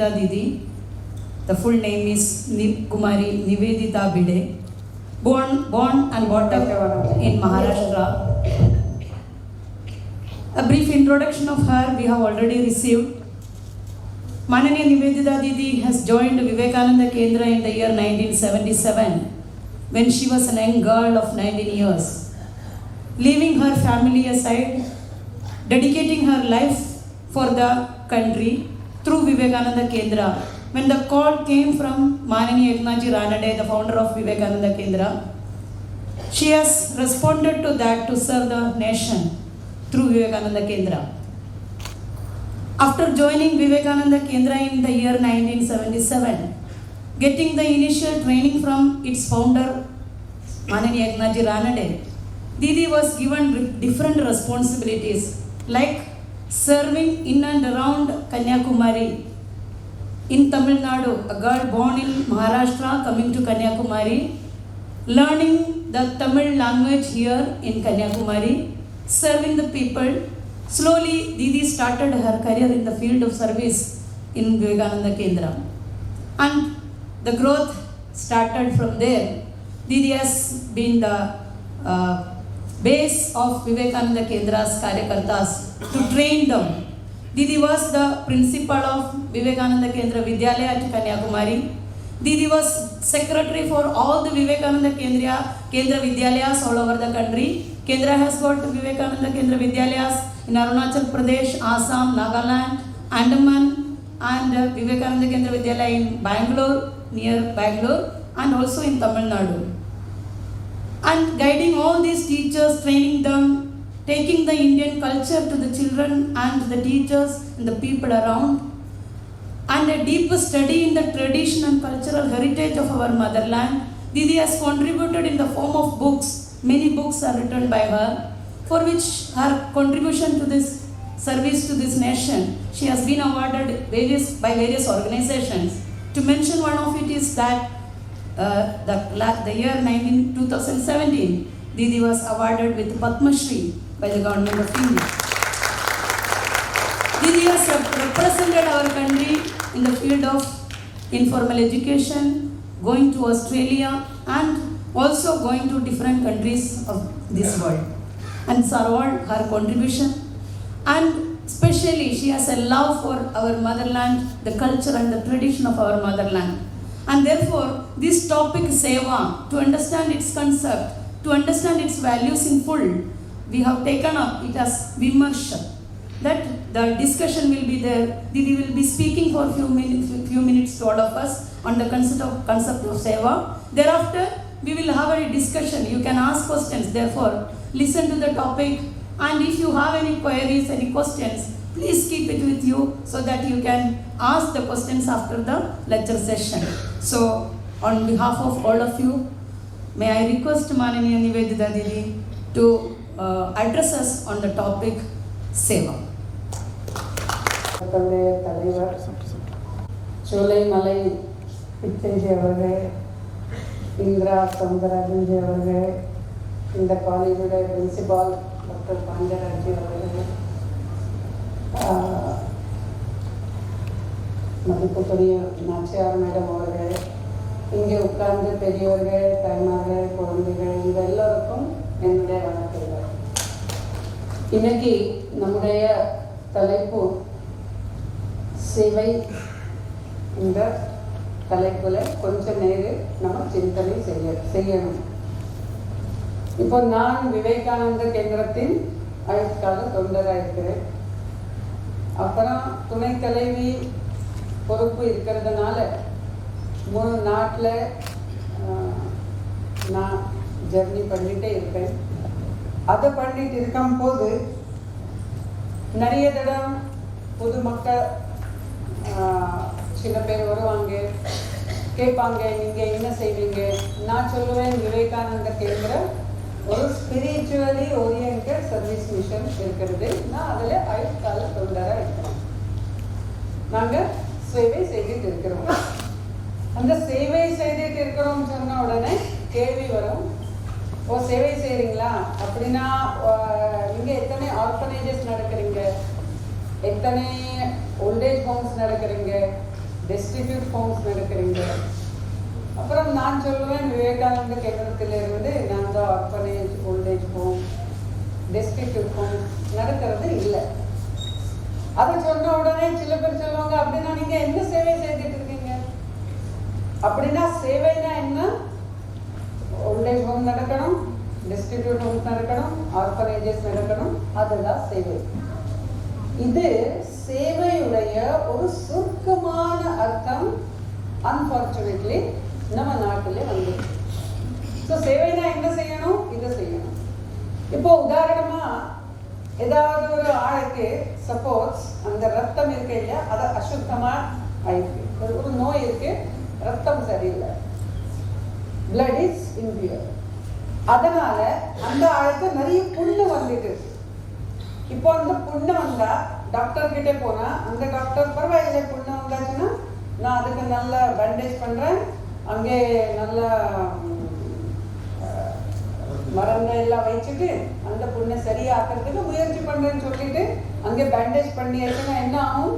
Nivedita Didi. The full name is Kumari Nivedita Bide. Born and brought up in Maharashtra. A brief introduction of her we have already received. Mananiya Nivedita Didi has joined Vivekananda Kendra in the year 1977 when she was a young girl of 19 years. Leaving her family aside, dedicating her life for the country through Vivekananda Kendra. When the call came from Mananiya Eknathji Ranade, the founder of Vivekananda Kendra, she has responded to that to serve the nation through Vivekananda Kendra. After joining Vivekananda Kendra in the year 1977, getting the initial training from its founder, Mananiya Eknathji Ranade, Didi was given different responsibilities like serving in and around Kanyakumari. In Tamil Nadu, a girl born in Maharashtra coming to Kanyakumari, learning the Tamil language here in Kanyakumari, serving the people. Slowly, Didi started her career in the field of service in Vivekananda Kendra. And the growth started from there. Didi has been the base of Vivekananda Kendra's Karyakartas to train them. Didi was the principal of Vivekananda Kendra Vidyalaya at Kanyakumari. Didi was secretary for all the Vivekananda Kendra Vidyalayas all over the country. Kendra has got Vivekananda Kendra Vidyalayas in Arunachal Pradesh, Assam, Nagaland, Andaman, and Vivekananda Kendra Vidyalaya in Bangalore, near Bangalore, and also in Tamil Nadu. And guiding all these teachers, training them, taking the Indian culture to the children and the teachers and the people around, and a deep study in the tradition and cultural heritage of our motherland. Didi has contributed in the form of books. Many books are written by her, for which her contribution to this service to this nation, she has been awarded by various organizations. To mention one of it is that the year 2017, Didi was awarded with Padma Shri by the government of India. Didi has represented our country in the field of informal education, going to Australia, and also going to different countries of this world. And Sarwar, her contribution, and especially she has a love for our motherland, the culture and the tradition of our motherland. And therefore, this topic Seva, to understand its concept, to understand its values in full, we have taken up it as Vimarsha. That the discussion will be there. Didi will be speaking for a few minutes to all of us on the concept of Seva. Thereafter, we will have a discussion. You can ask questions. Therefore, listen to the topic. And if you have any queries, any questions, please keep it with you so that you can ask the questions after the lecture session. So, on behalf of all of you, may I request Mananiya Nivedita Didi to address us on the topic Seva. தலைவர் சோலைமலை பிச்சைஜி அவர்கள், இந்திரா சௌந்தரராஜன்ஜி அவர்கள், இந்த காலேஜுடைய principal doctor பாண்டியராஜி அவர்கள், மதிப்புக்குரிய Nachiyar madam அவர்கள், இங்கே உட்கார்ந்து பெரியவர்கள், தாய்மார்கள், குழந்தைகள், இந்த எல்லோருக்கும் என்னுடைய வணக்கங்கள். இன்னைக்கு நம்முடைய தலைப்பு சேவை. இந்த தலைப்புல கொஞ்சம் நேரம் நம்ம சிந்தனை செய்யணும். இப்போ நான் விவேகானந்த கேந்திரத்தின் ஆயுட்கால தொண்டராக இருக்கிறேன். அப்புறம் துணை தலைவி பொறுப்பு இருக்கிறதுனால 3 நாட்டில் நான் ஜர்னி பண்ணிகிட்டே இருக்கேன். அதை பண்ணிட்டு இருக்கும்போது நிறைய தடம் பொதுமக்கள் சில பேர் வருவாங்க, கேட்பாங்க, நீங்கள் என்ன செய்வீங்க? நான் சொல்லுவேன், விவேகானந்த கேந்திர ஒரு ஸ்பிரிச்சுவலி ஓரியன்டட் சர்வீஸ் மிஷன் இருக்கிறது. நான் அதில் ஆயுட்கால தொண்டராக இருக்கிறேன். நாங்கள் சேவை செய்துட்டு இருக்கிறோம். அந்த சேவை செய்துட்டு இருக்கிறோம் சொன்ன உடனே கேள்வி வரும், ஓ சேவை செய்கிறீங்களா அப்படின்னா நீங்கள் எத்தனை ஆர்ஃபனேஜஸ் நடக்கிறீங்க, எத்தனை ஓல்டேஜ் ஹோம்ஸ் நடக்கிறீங்க, டெஸ்டிடியூட் ஹோம்ஸ் நடக்கிறீங்க. அப்புறம் நான் சொல்லுவேன் விவேகானந்த கேந்திரத்திலிருந்து நான் தான் orphanage, voltage home, destitute home நடக்கிறது இல்லை. அதை சொன்ன உடனே சில பேர் சொல்லுவாங்க, அப்படின்னா நீங்க என்ன சேவை செய்துட்டு இருக்கீங்க? அப்படின்னா சேவைனா என்ன? ஓல்டேஜ் ஹோம் நடக்கணும், டெஸ்டிடியூட் ஹோம் நடக்கணும், ஆர்ஃபனேஜஸ் நடக்கணும், அதுதான் சேவை. இது சேவையுடைய ஒரு சுருக்கமான அர்த்தம் அன்பார்ச்சுனேட்லி நம்ம நாட்டிலே வந்து. ஸோ சேவைனா என்ன செய்யணும்? இதை செய்யணும். இப்போ உதாரணமா ஏதாவது ஒரு ஆளுக்கு சப்போஸ் அந்த ரத்தம் இருக்கு இல்லையா, அதை அசுத்தமா ஆயிருக்கு, ஒரு நோய் இருக்கு, ரத்தம் சரியில்லை, பிளட் இஸ் இம்பியூர், அதனால அந்த ஆளுக்கு நிறைய புண்ணு வந்துட்டு இருக்கு. இப்போ அந்த புண்ணு வந்தா டாக்டர் கிட்டே போனா அந்த டாக்டர் பரவாயில்லை, புண்ணு வந்தாச்சுன்னா நான் அதுக்கு நல்லா பேண்டேஜ் பண்றேன், அங்கே நல்லா மருந்து எல்லாம் வச்சுட்டு அந்த புண்ணை சரியாக்குறதுக்கு முயற்சி பண்றேன்னு சொல்லிட்டு அங்கே பேண்டேஜ் பண்ணியாச்சுன்னா என்ன ஆகும்?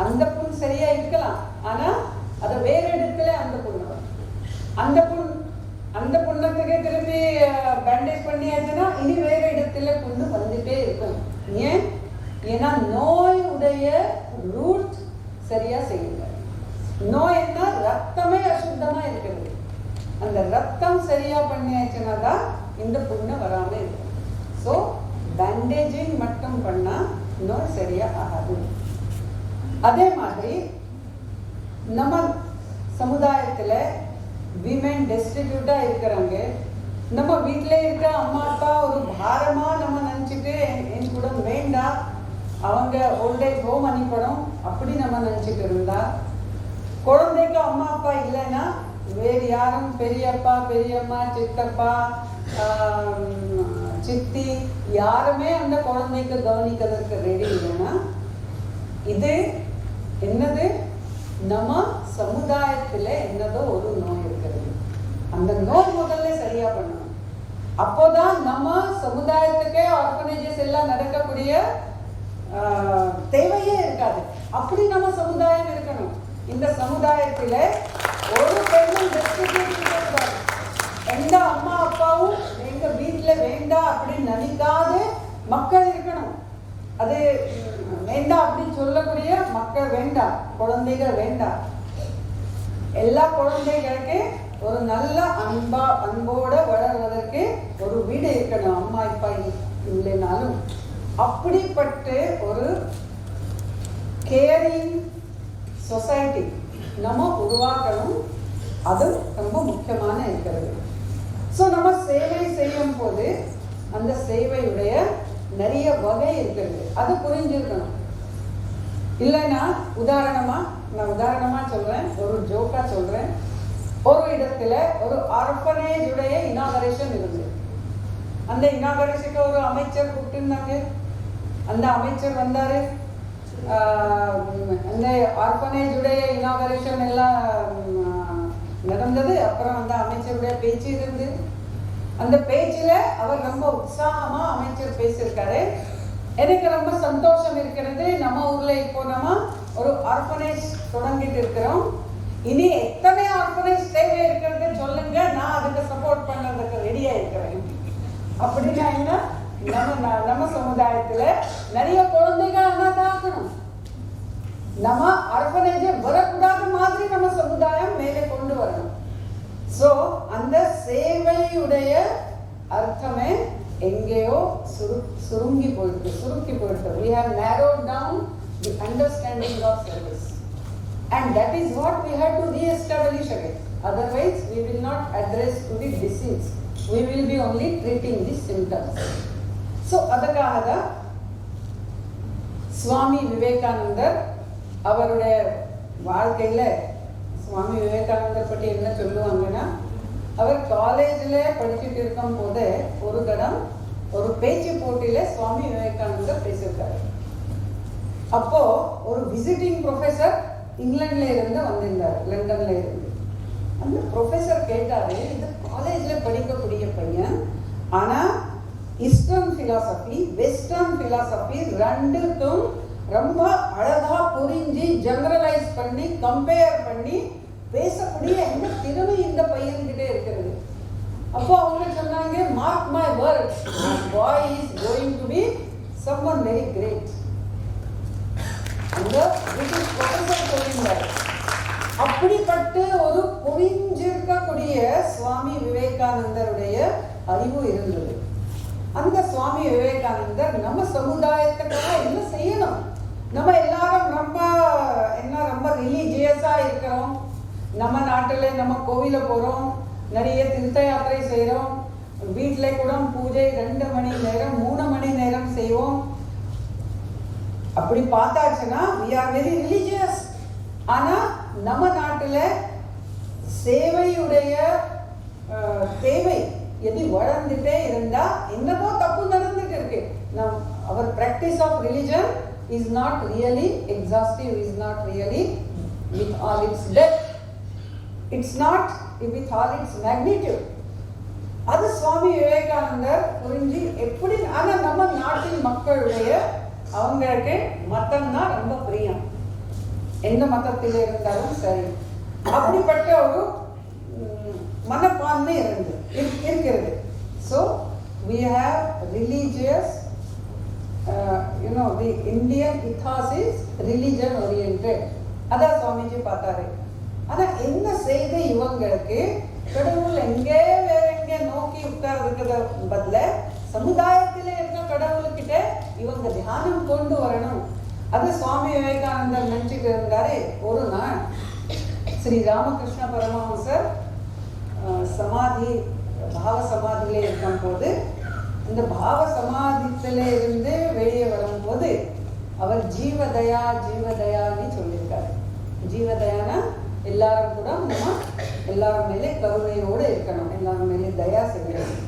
அந்த புண் சரியா இருக்கலாம், ஆனா அதை வேற இடத்துல அந்த புண்ணு வரும். அந்த புண்ணத்துக்கு திருப்பி பேண்டேஜ் பண்ணியாச்சுன்னா இனி வேற இடத்துல புண்ணு வந்துட்டே இருக்கும். ஏன்? ஏன்னா நோய் உடைய ரூட் சரியா செய்யல. நோய் என்ன? ரத்தமே அசுத்தமா இருக்கிறது. அந்த ரத்தம் சரியா பண்ணியாச்சுன்னா தான் இந்த புண்ணு வராம இருக்கும். ஸோ பேண்டேஜிங் மட்டும் பண்ணா நோய் சரியா ஆகாது. அதே மாதிரி நம்ம சமுதாயத்துல விமென் டெஸ்டிடியூட்டா இருக்கிறாங்க. நம்ம வீட்டில இருக்க அம்மா அப்பா ஒரு பாரமா நம்ம நினைச்சிட்டு என் கூட வேண்டாம், அவங்க ஓல்டேஜ் ஹோம் அனுப்பணும் அப்படி நம்ம நினைச்சிட்டு இருந்தா, குழந்தைக்கு அம்மா அப்பா இல்லைன்னா வேறு யாரும் பெரியப்பா, பெரியம்மா, சித்தப்பா, சித்தி யாருமே அந்த குழந்தைக்கு கவனிக்கிறதுக்கு ரெடி இல்லைன்னா, இது என்னது? நம்ம சமுதாயத்துல என்னதோ ஒரு நோய் இருக்கிறது. அந்த நோய் முதல்ல சரியா பண்ணணும். அப்போதான் நம்ம சமுதாயத்துக்கே ஆர்ஃபனேஜஸ் எல்லாம் நடக்கக்கூடிய தேவையே இருக்காது. அப்படி நம்ம சமுதாயம் இருக்கணும். இந்த சமுதாயத்துல ஒரு பெண்ணும் எந்த அம்மா அப்பாவும் எங்க வீட்டுல வேண்டாம் அப்படின்னு நினைக்காத மக்கள் இருக்கணும். அது வேண்டாம் அப்படின்னு சொல்லக்கூடிய மக்கள் வேண்டாம், குழந்தைகள் வேண்டாம். எல்லா குழந்தைகளுக்கு ஒரு நல்ல அன்போட வளர்வதற்கு ஒரு வீடு இருக்கணும், அம்மா அப்பா இல்லைனாலும். அப்படிப்பட்ட ஒரு கேரிங் சொசைட்டி நம்ம உருவாக்கணும். அது ரொம்ப முக்கியமான இருக்கிறது. ஸோ நம்ம சேவை செய்யும் போது அந்த சேவையுடைய நிறைய வகை இருக்கிறது, அது புரிஞ்சிருக்கணும். இல்லைன்னா நான் உதாரணமா சொல்றேன், ஒரு ஜோக்கா சொல்றேன். ஒரு இடத்துல ஒரு ஆர்ஃபனேஜ் உடைய இனாகரேஷன் இருந்தது. அந்த இனாகரேஷனுக்கு ஒரு அமைச்சர் கூப்பிட்டுருந்தாங்க. அந்த அமைச்சர் வந்தாரு. அந்த ஆர்ஃபனேஜ் உடைய இனாகரேஷன் எல்லாம் நடந்தது. அப்புறம் அந்த அமைச்சருடைய பேச்சு இருந்து, அந்த பேச்சுல அவர் ரொம்ப உற்சாகமா அமைச்சர் பேசியிருக்காரு. எனக்கு ரொம்ப சந்தோஷம் இருக்கிறது. நம்ம ஊர்ல இப்போ நம்ம ஒரு ஆர்ஃபனேஜ் தொடங்கிட்டு இருக்கிறோம். இனி எத்தனை ஆர்ஃபனேஜ் தேவை இருக்கிறது சொல்லுங்க, நான் அதுக்கு சப்போர்ட் பண்றதுக்கு ரெடியா இருக்கிறேன். அப்படின்னா என்ன? நம்ம சமுதாயத்துல நிறைய குழந்தைகள் அனாதாக்கணும். நம்ம ஆர்ஃபனேஜ் வரக்கூடாத மாதிரி நம்ம சமுதாயம் மேலே கொண்டு வரணும். சோ அந்த சேவையுடைய அர்த்தமே எங்கேயோ சுருங்கி போயிட்டு. We have narrowed down the understanding of service, and that is what we have to re-establish again. Otherwise we will not address to the disease, we will be only treating the symptoms. So adakaga Swami Vivekananda அவருடைய வாழ்க்கையில சுவாமி விவேகானந்தர் பற்றி என்ன சொல்லுவாங்கன்னா, அவர் காலேஜ்ல படிச்சுட்டு இருக்கும் போது ஒரு தடம் ஒரு பேச்சு போட்டியில சுவாமி விவேகானந்தர் பேசியிருக்காரு. அப்போ ஒரு விசிட்டிங் ப்ரொஃபசர் இங்கிலாந்துல இருந்து வந்திருந்தார், லண்டன்ல இருந்து. அந்த ப்ரொஃபசர் கேட்டாரு, இது காலேஜ்ல படிக்கக்கூடிய பையன், ஆனா ஈஸ்டர்ன் பிலாசபி வெஸ்டர்ன் பிலாசபி ரெண்டுக்கும் ரொம்ப அழகா புரிஞ்சு ஜெனரலைஸ் பண்ணி கம்பேர் பண்ணி பேசக்கூடிய என்ன திறமை இந்த பையன்கிட்ட இருக்கிறது. அப்போ அவங்க சொன்னாங்க, mark my words, boy is going to be someone very great. அந்த பிரிட்டிஷ் ப்ரொஃபஸர் சொல்லியிருந்தார். அப்படிப்பட்ட ஒரு புரிஞ்சிருக்கக்கூடிய சுவாமி விவேகானந்தருடைய அறிவு இருந்தது. அந்த சுவாமி விவேகானந்தர் நம்ம சமுதாயத்துக்காக என்ன செய்யணும், நம்ம எல்லாரும் ரொம்ப ரிலீஜியஸா இருக்கிறோம். நம்ம நாட்டில் நம்ம கோவில போறோம், நிறைய தீர்த்த யாத்திரை செய்யறோம், வீட்டில் கூட பூஜை 2 மணி நேரம் 3 மணி நேரம் செய்வோம். அப்படி பார்த்தாச்சுன்னா we are very religious. ஆனா நம்ம நாட்டில் சேவையுடைய தேவை எது வளர்ந்துட்டே இருந்தா என்னமோ தப்பு நடந்துட்டு இருக்கு. our practice of religion is not really exhaustive, is not really with all its depth, it's not with all its magnitude. அது சுவாமி விவேகானந்தர் புரிஞ்சு எப்படி. ஆனா நம்ம நாட்டின் மக்களுடைய அவங்களுக்கு மதம் தான் ரொம்ப பிரியம், எந்த மதத்தில் இருந்தாலும் சரி. அப்படிப்பட்ட ஒரு மனப்பான்மை இருக்கிறது. So we have religious, the Indian ethos is religion oriented. அதான் சுவாமிஜி பார்த்தாரு. ஆனா என்ன செய்து இவங்களுக்கு கடவுள் எங்கே வேற எங்கே நோக்கி உட்கார்றதுக்கு பதில சமுதாயத்திலே இருக்க கடவுள்கிட்ட இவங்க தியானம் கொண்டு வரணும். அது சுவாமி விவேகானந்தர் நினைச்சிட்டு இருந்தாரு. ஒரு நாள் ஸ்ரீ ராமகிருஷ்ண பரமஹம்சர் சமாதி பாவ சமாதியிலே இருக்கும் போது, இந்த பாவ சமாதியில இருந்து வெளியே வரும்போது அவர் ஜீவதயா ஜீவதயான்னு சொல்லியிருக்காரு. ஜீவதயானா எல்லாரும் கூட நம்ம எல்லாரும் மேலே கருணையோடு இருக்கணும், எல்லாரும் மேலே தயா செய்யணும்.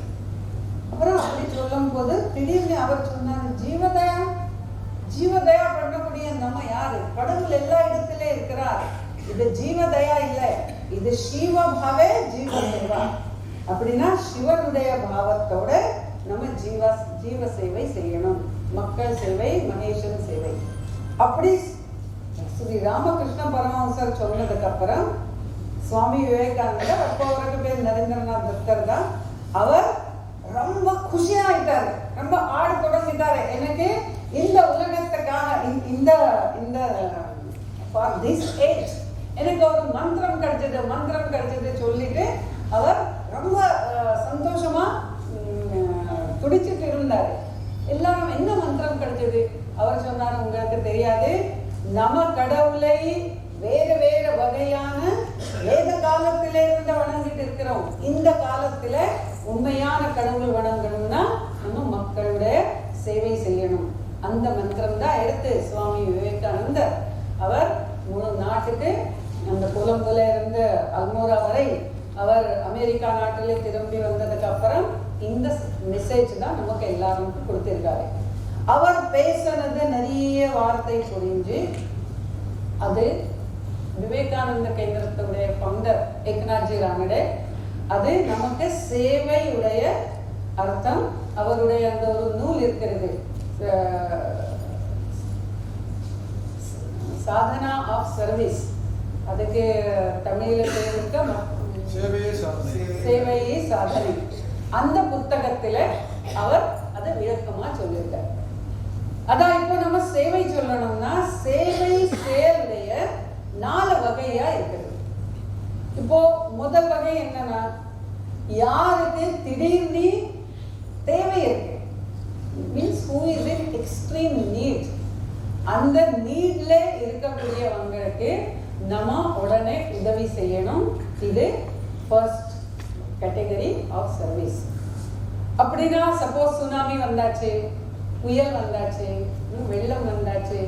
அப்புறம் அப்படி சொல்லும் போது திடீர்னு அவர் சொன்னார், ஜீவதயா ஜீவதயா பண்ணக்கூடிய நம்ம யாரு? கடவுள் எல்லா இடத்திலே இருக்கிறார். இது ஜீவதயா இல்லை, இது சிவபாவே ஜீவதேவா. அப்படின்னா சிவனுடைய பாவத்தோட நம்ம ஜீவ சேவை செய்யணும், மக்கள் சேவை, மகேஷன் சேவை. அப்படி ஸ்ரீ ராமகிருஷ்ண பரமஹம்சர் சொன்னதுக்கு அப்புறம் சுவாமி விவேகானந்தர், அப்போ அவருக்கு பேர் நரேந்திரநாத் தத்தர் தான், அவர் ரொம்ப குஷியாயிட்டாரு, ரொம்ப ஆட தொடங்கிட்டாரு. எனக்கு இந்த உலகத்துக்காக இந்த ஃபார் திஸ் ஏஜ் எனக்கு ஒரு மந்திரம் கிடைச்சது சொல்லிட்டு அவர் ரொம்ப சந்தோஷமா துடிச்சிட்டு இருந்தாரு. எல்லாரும் என்ன மந்திரம் கிடைச்சது? அவர் சொன்னார், உங்களுக்கு தெரியாது, நம்ம கடவுளை வேற வேற வகையான வேத காலத்திலே இருந்து வணங்கிட்டு இருக்கிறோம். இந்த காலத்துல உண்மையான கடவுள் வணங்கணும்னா நம்ம மக்களுடைய சேவை செய்யணும். அந்த மந்திரம் தான் எடுத்து சுவாமி விவேகானந்தர் அவர் முழு நாட்டுக்கு, அந்த கொலம்புல இருந்து அல்மோரா வரை அவர் அமெரிக்கா நாட்டிலே திரும்பி வந்ததுக்கு அப்புறம் இந்த மெசேஜ் தான் நமக்கு எல்லாருக்கும் கொடுத்திருக்காரு. அவர் பேசினது நிறைய வார்த்தை புரிஞ்சு, அது விவேகானந்த கேந்திரத்துடைய ஃபவுண்டர் ஏக்நாத்ஜி ரானடே, அது நமக்கு சேவையுடைய அர்த்தம். அவருடைய அந்த ஒரு நூல் இருக்கிறது, சாதனா ஆஃப் சர்வீஸ், அதுக்கு தமிழில் பேருக்க சேவையே சாதனை. அந்த புத்தகத்துல அவர் அதை விளக்கமா சொல்லியிருக்கார். அதான் இப்போ நம்ம சேவை சொல்லணும்னா சேவை செயலுடைய 4 வகையா இருக்குது. இப்போ முதல் வகை என்னன்னா, யாருக்கு திடீர்னு தேவை இருக்கு, means who is in extreme need, அந்த நீட்ல இருக்கக்கூடியவங்களுக்கு நம்ம உடனே உதவி செய்யணும். இது ஃபர்ஸ்ட் கேட்டகரி ஆஃப் சர்வீஸ். அப்படின்னா சப்போஸ் சுனாமி வந்தாச்சு, புயல் வந்தாச்சு, வெள்ளம் வந்தாச்சு,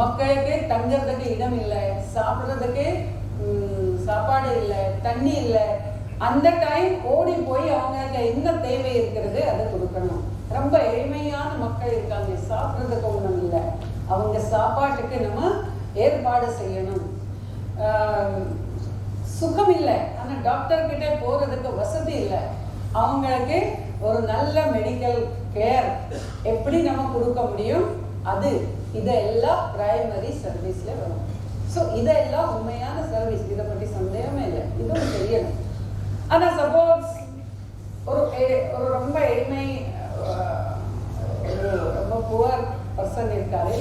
மக்களுக்கு தங்கறதுக்கு இடம் இல்லை, சாப்பிட்றதுக்கு சாப்பாடு இல்லை, தண்ணி இல்லை, அந்த டைம் ஓடி போய் அவங்களுக்கு என்ன தேவை இருக்கிறது அதை கொடுக்கணும். ரொம்ப எளிமையான மக்கள் இருக்காங்க, சாப்பிட்றதுக்கு ஒன்றும் இல்லை, அவங்க சாப்பாட்டுக்கு நம்ம ஏற்பாடு செய்யணும். சுகம் இல்லை, ஆனால் டாக்டர் கிட்ட போறதுக்கு வசதி இல்லை, அவங்களுக்கு ஒரு நல்ல மெடிக்கல் கேர் எப்படி நம்ம கொடுக்க முடியும், அது இதெல்லாம் பிரைமரி சர்வீஸ்ல வரும். ஸோ இதெல்லாம் உண்மையான சர்வீஸ், இதை பற்றி சந்தேகமே இல்லை, இதுவும் தெரியணும். ஆனா சப்போஸ் ஒரு ரொம்ப ஏழ்மை, ரொம்ப புவர் பர்சன் இருக்காரு,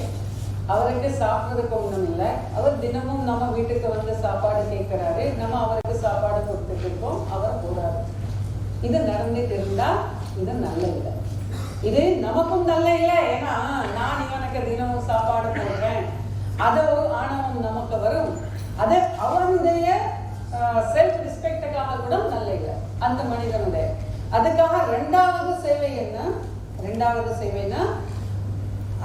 அவருக்கு சாப்பிட்றதுக்கு ஒன்றும் இல்லை, அவர் தினமும் நம்ம வீட்டுக்கு வந்து சாப்பாடு கேட்கிறாரு, நம்ம அவருக்கு சாப்பாடு கொடுத்துட்டு இருக்கோம், அவர் போறாரு. இது நடந்துட்டு இருந்தா இது நல்ல இல்லை, இது நமக்கும் நல்ல இல்லை. ஏன்னா நான் இவனுக்கு தினமும் சாப்பாடு போடுறேன், அது ஒரு ஆணவம் நமக்கு வரும், அது அவனுடைய செல்ஃப் ரெஸ்பெக்டுக்காக கூட நல்ல இல்லை அந்த மனிதனுடைய. அதுக்காக ரெண்டாவது சேவை என்ன? ரெண்டாவது சேவைனா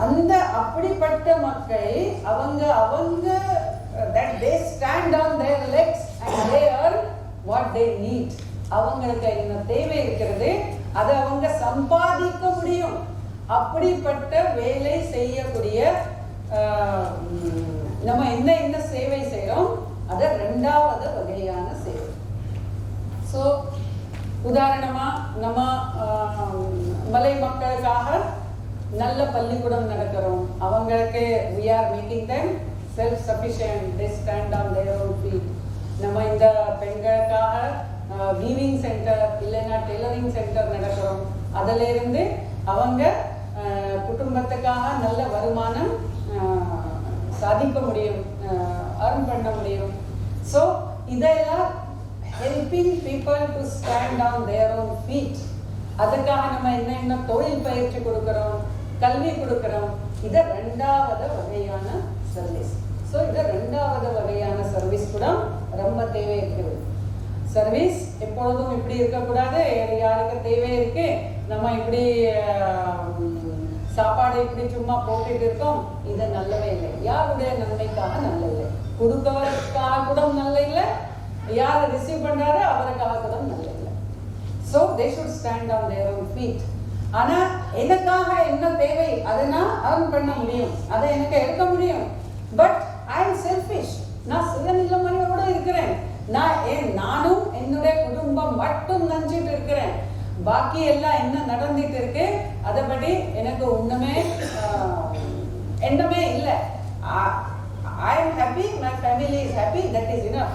அந்த அப்படிப்பட்ட மக்கள் அவங்க that they stand on their legs and they earn what they need. அவங்களுக்கு என்ன தேவை இருக்கிறது அதை அவங்க சம்பாதிக்க முடியும். அப்படிப்பட்ட வேலை செய்யக்கூடிய நம்ம என்ன சேவை செய்யறோம், அது ரெண்டாவது வகையான சேவை. ஸோ உதாரணமா நம்ம மலை மக்களுக்காக நல்ல பள்ளிக்கூடம் நடக்கிறோம், அவங்களுக்கு we are making them self sufficient, they stand on their own feet. நம்ம இந்த பெண்களுக்காக வீவிங் சென்டர் இல்லைன்னா டெய்லரிங் சென்டர் நடக்கிறோம், அதில் இருந்து அவங்க குடும்பத்துக்காக நல்ல வருமானம் சாதிக்க முடியும், earn பண்ண முடியும். ஸோ இதெல்லாம் helping people to stand on their own feet. அதுக்காக நம்ம என்ன தொழில் பயிற்சி கொடுக்கிறோம், கல்வி கொடுக்கிறோம். இது ரெண்டாவது வகையான சர்வீஸ். ஸோ இது ரெண்டாவது வகையான சர்வீஸ் கூட ரொம்ப தேவை இருக்குது. சர்வீஸ் எப்பொழுதும் இப்படி இருக்கக்கூடாது, யாருக்கு தேவை இருக்கு நம்ம இப்படி சாப்பாடு இப்படி சும்மா போட்டுட்டு இருக்கோம், இது நல்லவே இல்லை. யாருடைய நன்மைக்காக நல்ல இல்லை, கொடுக்கவருக்காக கூட நல்ல இல்லை, யாரை ரிசீவ் பண்றாரு அவருக்காக கூட நல்ல இல்லை. So they should stand on their own feet. ஆனா எனக்காக என்ன தேவை அதை நான் earn பண்ண முடியும், அதை எனக்கு எடுக்க முடியும். பட் ஐ எம் செல்ஃபிஷ், நான் சுயநிலைமையோட இருக்கிறேன், நானும் என்னுடைய குடும்பம் மட்டும் நினைச்சிட்டு இருக்கிறேன், பாக்கி எல்லாம் என்ன நடந்துட்டு இருக்கு அதை பற்றி எனக்கு ஒண்ணுமே எண்ணமே இல்லை. I am happy, my family is happy, that is enough.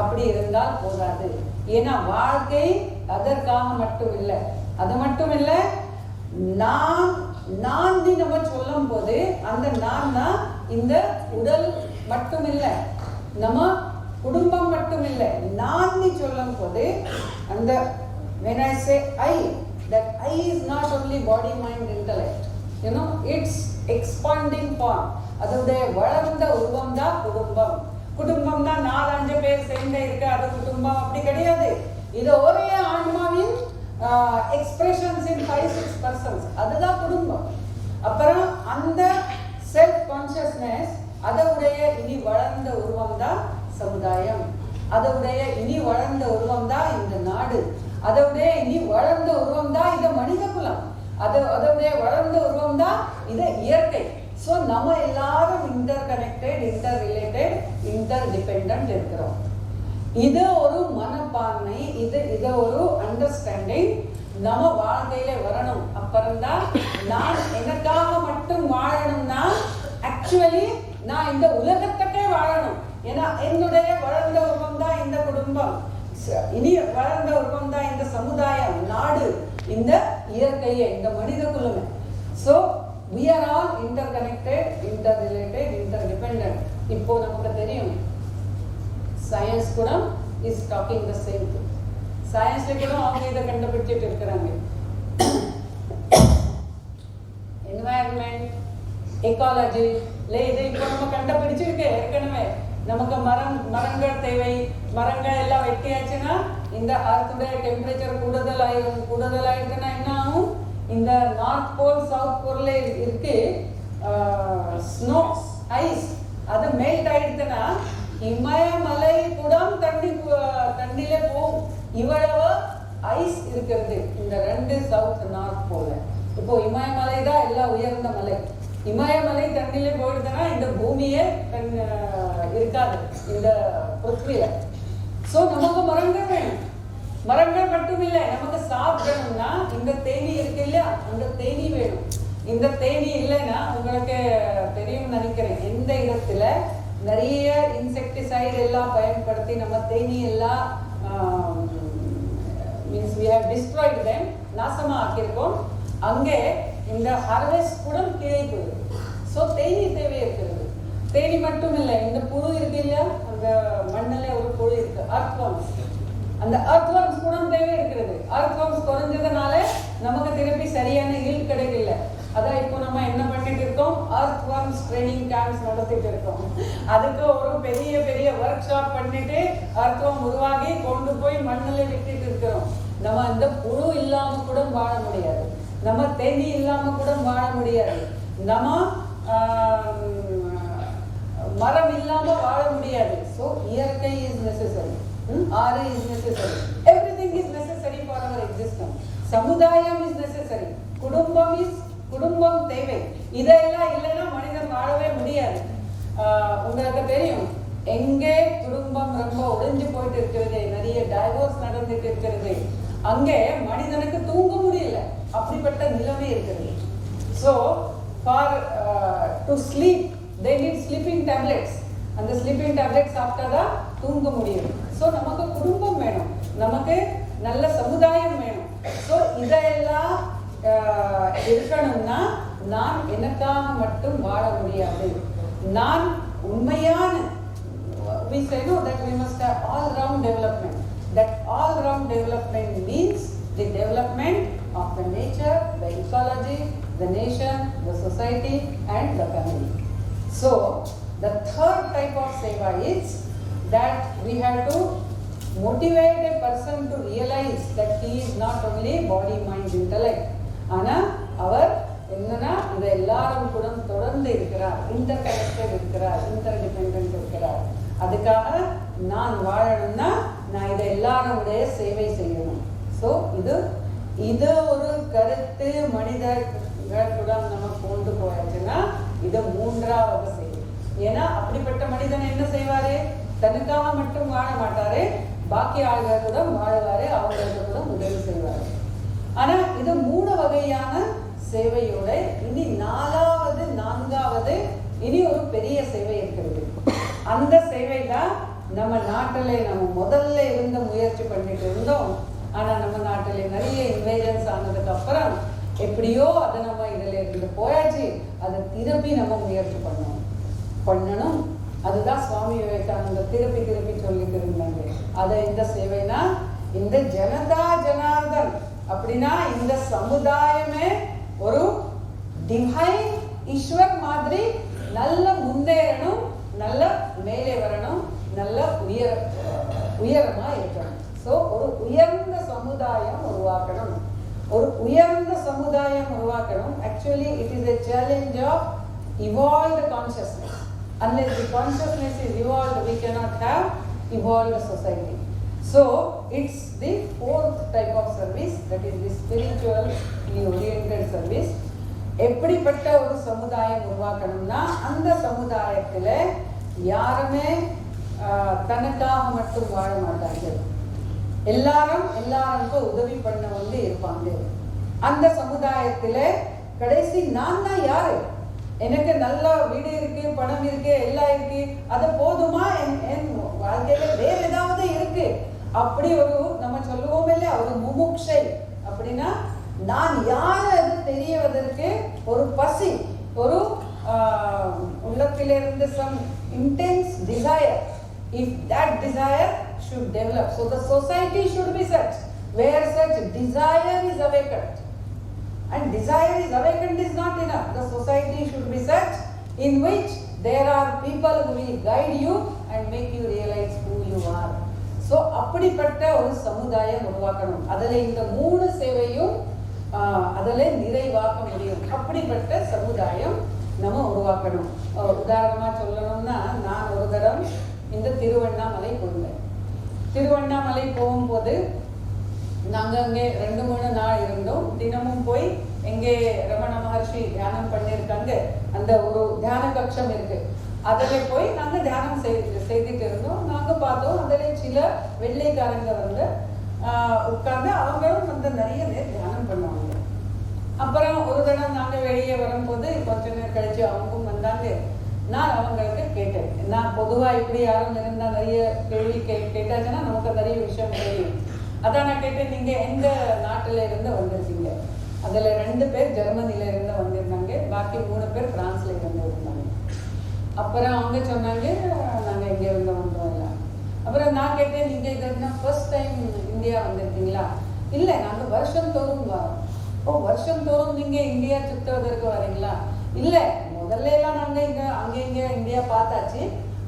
அப்படி இருந்தால் போதாது. ஏன்னா வாழ்க்கை அதற்காக மட்டும் இல்லை. அது மட்டும் இல்லை, நான் நம்ம சொல்லும் போது அந்த நான் இந்த உடல் மட்டும் இல்லை, நம்ம குடும்பம் மட்டும் இல்லை. நான் சொல்லும் போது அந்த when I say I, that I is not only body, mind, intellect. You know, it's expanding form. அதோடைய வளர்ந்த உருவம் தான் குடும்பம். குடும்பம் தான் 4-5 பேர் சேர்ந்து இருக்க அது குடும்பம் அப்படி கிடையாது. இது ஒரே ஆன்மாவின் எக்ஸ்பிரஷன்ஸ் இன் 5-6 persons, அதுதான் குடும்பம். அப்புறம் அந்த செல்ஃப் கான்சியஸ்னஸ் அதோடைய இனி வளர்ந்த உருவம் தான் சமுதாயம், அதோடைய இனி வளர்ந்த உருவம் தான் இந்த நாடு, அதோடைய இனி வளர்ந்த உருவம் தான் இந்த மனித குலம், அதோடைய வளர்ந்த உருவம் தான் இது இயற்கை. ஸோ நம்ம எல்லாரும் inter connected, inter related, inter dependent இருக்கிறோம். இது ஒரு மனப்பான்மை, இது ஒரு அண்டர்ஸ்டாண்டிங் நம்ம வாழ்க்கையில வரணும். அப்புறம்தான் நான் எனக்காக மட்டும் வாழணும்னா ஆக்சுவலி நான் இந்த உலகத்துக்கே வாழணும். ஏன்னா என்னுடைய வளர்ந்த உருவம் தான் இந்த குடும்பம், இனி வளர்ந்த உருவம் தான் இந்த சமுதாயம், நாடு, இந்த இயற்கையை, இந்த மனித குலமே. So we are all interconnected, interrelated, interdependent. இப்போ நமக்கு தெரியும் சயின்ஸ் கூட is talking the same thing. சயின்ஸ்ல கூட அவங்க இதை கண்டுபிடிச்சிட்டு இருக்கிறாங்க. என்வாயர்மெண்ட், எக்காலஜி இதை இப்போ நம்ம கண்டுபிடிச்சிருக்கு ஏற்கனவே. நமக்கு மரங்கள் தேவை, மரங்கள் எல்லாம் வெட்டியாச்சுன்னா இந்த அர்த்துடைய டெம்பரேச்சர் கூடுதலாயிடுச்சுன்னா என்ன ஆகும்? இந்த நார்த் போல் சவுத் போல்ல இருக்கு ஸ்னோ ஐஸ், அது மெல்ட் ஆயிடுச்சுன்னா இமயமலை கூட தண்ணியில போகும். இவ்வளவு ஐஸ் இருக்கிறது இந்த 2 சவுத் நார்த் போல. இப்போ இமயமலை தான் எல்லாம் உயர்ந்த மலை, இமயமலை தண்ணியில போயிடுதுன்னா இந்த பூமியே இருக்காது இந்த பிருத்திவில. ஸோ நமக்கு மரங்கள் வேணும். மரங்கள் மட்டும் இல்லை, நமக்கு சாப்பிடணும்னா இந்த தேனி இருக்கு இல்லையா, அந்த தேனி வேணும். இந்த தேனி இல்லைன்னா உங்களுக்கு தெரியும் நினைக்கிறேன், எந்த இடத்துல நிறைய இன்செக்டிசைடு எல்லாம் பயன்படுத்தி நம்ம தேனி எல்லாம் means we have destroyed them, நாசமா ஆக்கியிருக்கோம், அங்கே இந்த ஹார்வெஸ்ட் கூட கீழே போயிடும். ஸோ தேனி தேவை இருக்கிறது. தேனி மட்டும் இல்லை, இந்த புழு இருக்கு இல்லையா, அந்த மண்ணில் ஒரு புழு இருக்கு, அர்த்வார்ம்ஸ். அந்த அர்த்வார்ம்ஸ் கூட தேவை இருக்கிறது. அர்த்வார்ம்ஸ் குறைஞ்சதுனால நமக்கு திருப்பி சரியான ஈல்ட் கிடைக்கல. அதான் இப்போ நம்ம என்ன பண்ணிட்டு இருக்கோம், அர்த்வார்ம்ஸ் ட்ரைனிங் கேம்ப்ஸ் நடத்திட்டு இருக்கோம். அதுக்கு ஒரு பெரிய பெரிய ஒர்க் ஷாப் பண்ணிட்டு அர்த்வார்ம் உருவாகி கொண்டு போய் மண்ணில் விட்டுட்டு இருக்கிறோம். நம்ம அந்த புழு இல்லாம கூட வாழ முடியாது, நம்ம தேனி இல்லாம கூட வாழ முடியாது, நம்ம மரம் இல்லாம வாழ முடியாது. ஸோ இயற்கை இஸ் நெசசரி, ஆறு is necessary, everything is necessary for our existence. சமுதாயம் இஸ் நெசசரி, குடும்பம் தேவை. இதெல்லாம் இல்லைன்னா மனிதன் வாழவே முடியாது. உங்களுக்கு தெரியும், எங்கே குடும்பம் ரொம்ப ஒழிஞ்சு போயிட்டு இருக்கிறது, நிறைய டைவோர்ஸ் நடந்துட்டு இருக்கிறது, அங்கே மனிதனுக்கு தூங்க முடியல, அப்படிப்பட்ட நிலைமை இருக்கிறது. So for to sleep they need sleeping tablets. அந்த ஸ்லீப்பிங் டேப்லெட் சாப்பிட்டாதான் தூங்க முடியும். ஸோ நமக்கு குடும்பம் வேணும், நமக்கு நல்ல சமுதாயம் வேணும். ஸோ இதெல்லாம் இருக்கணும்னா நான் எனக்காக மட்டும் வாழ முடியாது. நான் உண்மையான we say no that we must have all round development. That all round development means the development of the nature, the ecology, the nation, the society and the family. So the third type of seva is that we have to motivate a person to realize that he is not only body, mind, intellect. ஆனா அவர் என்னன்னா இந்த எல்லாரும் கூட தொடர்ந்து இருக்கிறார், inter connected இருக்கிறார், inter dependent இருக்கிறார். அதுக்காக நான் வாழணும்னா நான் இதை எல்லாருடைய சேவை செய்யணும். ஸோ இது ஒரு கருத்து மனிதர்களுடன் நம்ம கொண்டு போயாச்சுன்னா இது மூன்றாவது செய்யும். ஏன்னா அப்படிப்பட்ட மனிதன் என்ன செய்வாரு, தனக்காக மட்டும் வாழ மாட்டாரு, பாக்கி ஆளுகளுடன் வாழுவாரு, அவங்களுக்கு கூட உதவி செய்வாரு. ஆனா இது 3 வகையான சேவையோட இனி நான்காவது இனி ஒரு பெரிய சேவை இருக்கிறது. அந்த சேவை தான் நம்ம நாட்டில் நம்ம முதல்ல இருந்த முயற்சி பண்ணிட்டு இருந்தோம். ஆனா நம்ம நாட்டில் நிறைய இன்வேஜன்ஸ் ஆனதுக்கு அப்புறம் எப்படியோ அதை நம்ம இதுல இருந்து போயாச்சு, அதை திருப்பி நம்ம முயற்சி பண்ணணும். அதுதான் சுவாமி விவேகானந்தர் திருப்பி சொல்லிட்டு இருந்தாங்க. அதை இந்த சேவைனா இந்த ஜனதா ஜனார்தன் அப்படின்னா இந்த சமுதாயமே ஒரு டிவைன் ஈஸ்வர் மாதிரி நல்ல முன்னேறணும், நல்ல மேலே வரணும், நல்ல உயரமா இருக்கணும். ஸோ ஒரு உயர்ந்த சமுதாயம் உருவாக்கணும். Actually it is a challenge of evolved consciousness. Unless the consciousness is evolved, we cannot have evolved society. So it's the fourth type of service, that is the spiritually oriented service. எப்படிப்பட்ட ஒரு சமுதாயம் உருவாக்கணும்னா அந்த சமுதாயத்துல யாருமே தனக்காக மட்டும் வாழ மாட்டார்கள், எல்லாருக்கும் உதவி பண்ண வந்து இருப்பாங்க. அந்த சமுதாயத்துல கடைசி நான் தான் யாரு, எனக்கு நல்ல வீடு இருக்கு, பணம் இருக்கு, எல்லாம் இருக்கு, அது போதுமா, என் வாழ்க்கையில வேற ஏதாவது இருக்கு, அப்படி ஒரு நம்ம சொல்லுவோம் இல்லையா ஒரு முமுட்சை. அப்படின்னா நான் யாரு அது தெரியவதற்கு ஒரு பசி, ஒரு உள்ளத்திலிருந்து some intense desire. If that desire should develop, so the society should be such where such desire is awakened. And desire is awakened is not enough. The society should be such in which there are people who will guide you and make you realize who you are. So அப்படிப்பட்ட ஒரு சமுதாயம் உருவாக்கணும். அதில் இந்த 3 சேவையும் அதில் நிறைவாக்க முடியும். அப்படிப்பட்ட சமுதாயம் நம்ம உருவாக்கணும். உதாரணமா சொல்லணும்னா நான் ஒரு தரம் இந்த திருவண்ணாமலை போனேன். திருவண்ணாமலை போகும்போது நாங்கள் அங்கே 2-3 நாள் இருந்தோம். தினமும் போய் எங்கே ரமண மகர்ஷி தியானம் பண்ணியிருக்காங்க, அந்த ஒரு தியான கட்சம் இருக்கு, அதில் போய் நாங்கள் தியானம் செய்துட்டு இருந்தோம். நாங்கள் பார்த்தோம் அதில் சில வெள்ளைக்காரங்க வந்து உட்கார்ந்து அவங்களும் வந்து நிறைய நேரம் தியானம் பண்ணுவாங்க. அப்புறம் ஒரு அப்புறம் நாங்கள் வெளியே வரும்போது கொஞ்ச நேரம் கழிச்சு அவங்களும் வந்தாங்க. நான் அவங்களுக்கு கேட்டேன். நான் பொதுவாக இப்படி யாரும் இருந்தால் நிறைய கேள்வி கேட்டாச்சுன்னா நமக்கு நிறைய விஷயம் தெரியும். அதான் நான் கேட்டேன், நீங்கள் எந்த நாட்டில் இருந்து வந்திருக்கீங்க? அதில் 2 பேர் ஜெர்மனியில இருந்து வந்திருந்தாங்க, பாக்கி 3 பேர் பிரான்ஸ்ல இருந்து இருந்தாங்க. அப்புறம் அவங்க சொன்னாங்க நாங்கள் இங்கே இருந்து வந்தோம் இல்லை. அப்புறம் நான் கேட்டேன், நீங்கள் இது ஃபர்ஸ்ட் டைம் இந்தியா வந்திருக்கீங்களா? இல்லை, நாங்கள் வருஷம் தோறும் வரோம். ஓ, வருஷம் தோறும் நீங்கள் இந்தியா சுற்றுவதற்கு வரீங்களா? இல்லை, முதல்ல எல்லாம் நாங்கள் இங்கே இந்தியா பார்த்தாச்சு.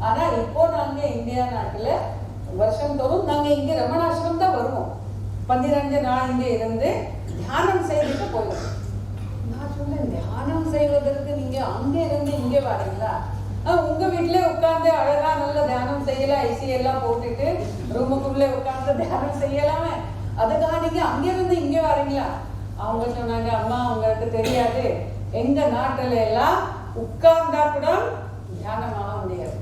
ஆனால் இப்போ நாங்கள் இந்தியா நாட்டில் வருஷம் தோறும் நாங்கள் இங்கே ரமணாசிரம் தான் வருவோம். 12 நாள் இங்கே இருந்து தியானம் செய்துட்டு போயிடும். நான் சொன்னேன், தியானம் செய்வதற்கு நீங்கள் அங்கே இருந்து இங்கே வரீங்களா? உங்க வீட்டிலே உட்காந்து அழகா நல்ல தியானம் செய்யலாம், ஐசி எல்லாம் போட்டுட்டு ரூமுக்குள்ளே உட்காந்து தியானம் செய்யலாமே, அதுக்காக நீங்க அங்கிருந்து இங்கே வரீங்களா? அவங்க சொன்னாங்க, அம்மா உங்களுக்கு தெரியாது, எங்க நாட்டுல எல்லாம் உட்கார்ந்தா கூட தியானம் ஆக முடியாது.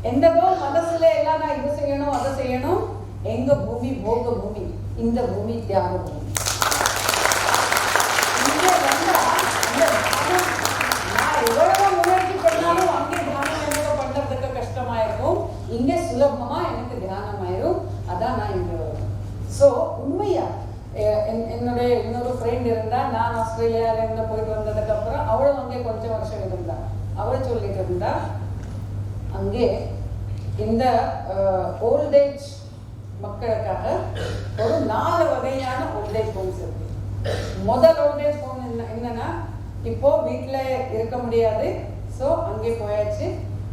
எந்ததோ மனசுல எல்லாம் நான் இது செய்யணும் அதை செய்யணும். எங்க பூமி போக பூமி, இந்த பூமி தியாக பூமி. இங்க வந்தா இந்த தியானம் நான் எவ்வளவு முயற்சி பண்ணாலும் அங்கே தியானம் எனக்கு பண்றதுக்கு கஷ்டமா இருக்கும், இங்க சுலபமா எனக்கு தியானம் ஆயிரும். அதான் நான் இங்க வருவேன். ஸோ உண்மையா என்னுடைய இன்னொரு ஃப்ரெண்ட் இருந்தா, நான் ஆஸ்திரேலியால இருந்து போயிட்டு வந்ததுக்கு அப்புறம் அவளும் அங்கே கொஞ்சம் வருஷம் இருந்தா. அவள் சொல்லிட்டு இருந்தா, அங்கே இந்த ஓல்டேஜ் மக்களுக்காக ஒரு 4 வகையான ஓல்டேஜ் ஹோம்ஸ் இருக்கு. முதல் ஓல்டேஜ் ஹோம் என்னன்னா, இப்போ வீட்டில் இருக்க முடியாது, ஸோ அங்கே போயாச்சு.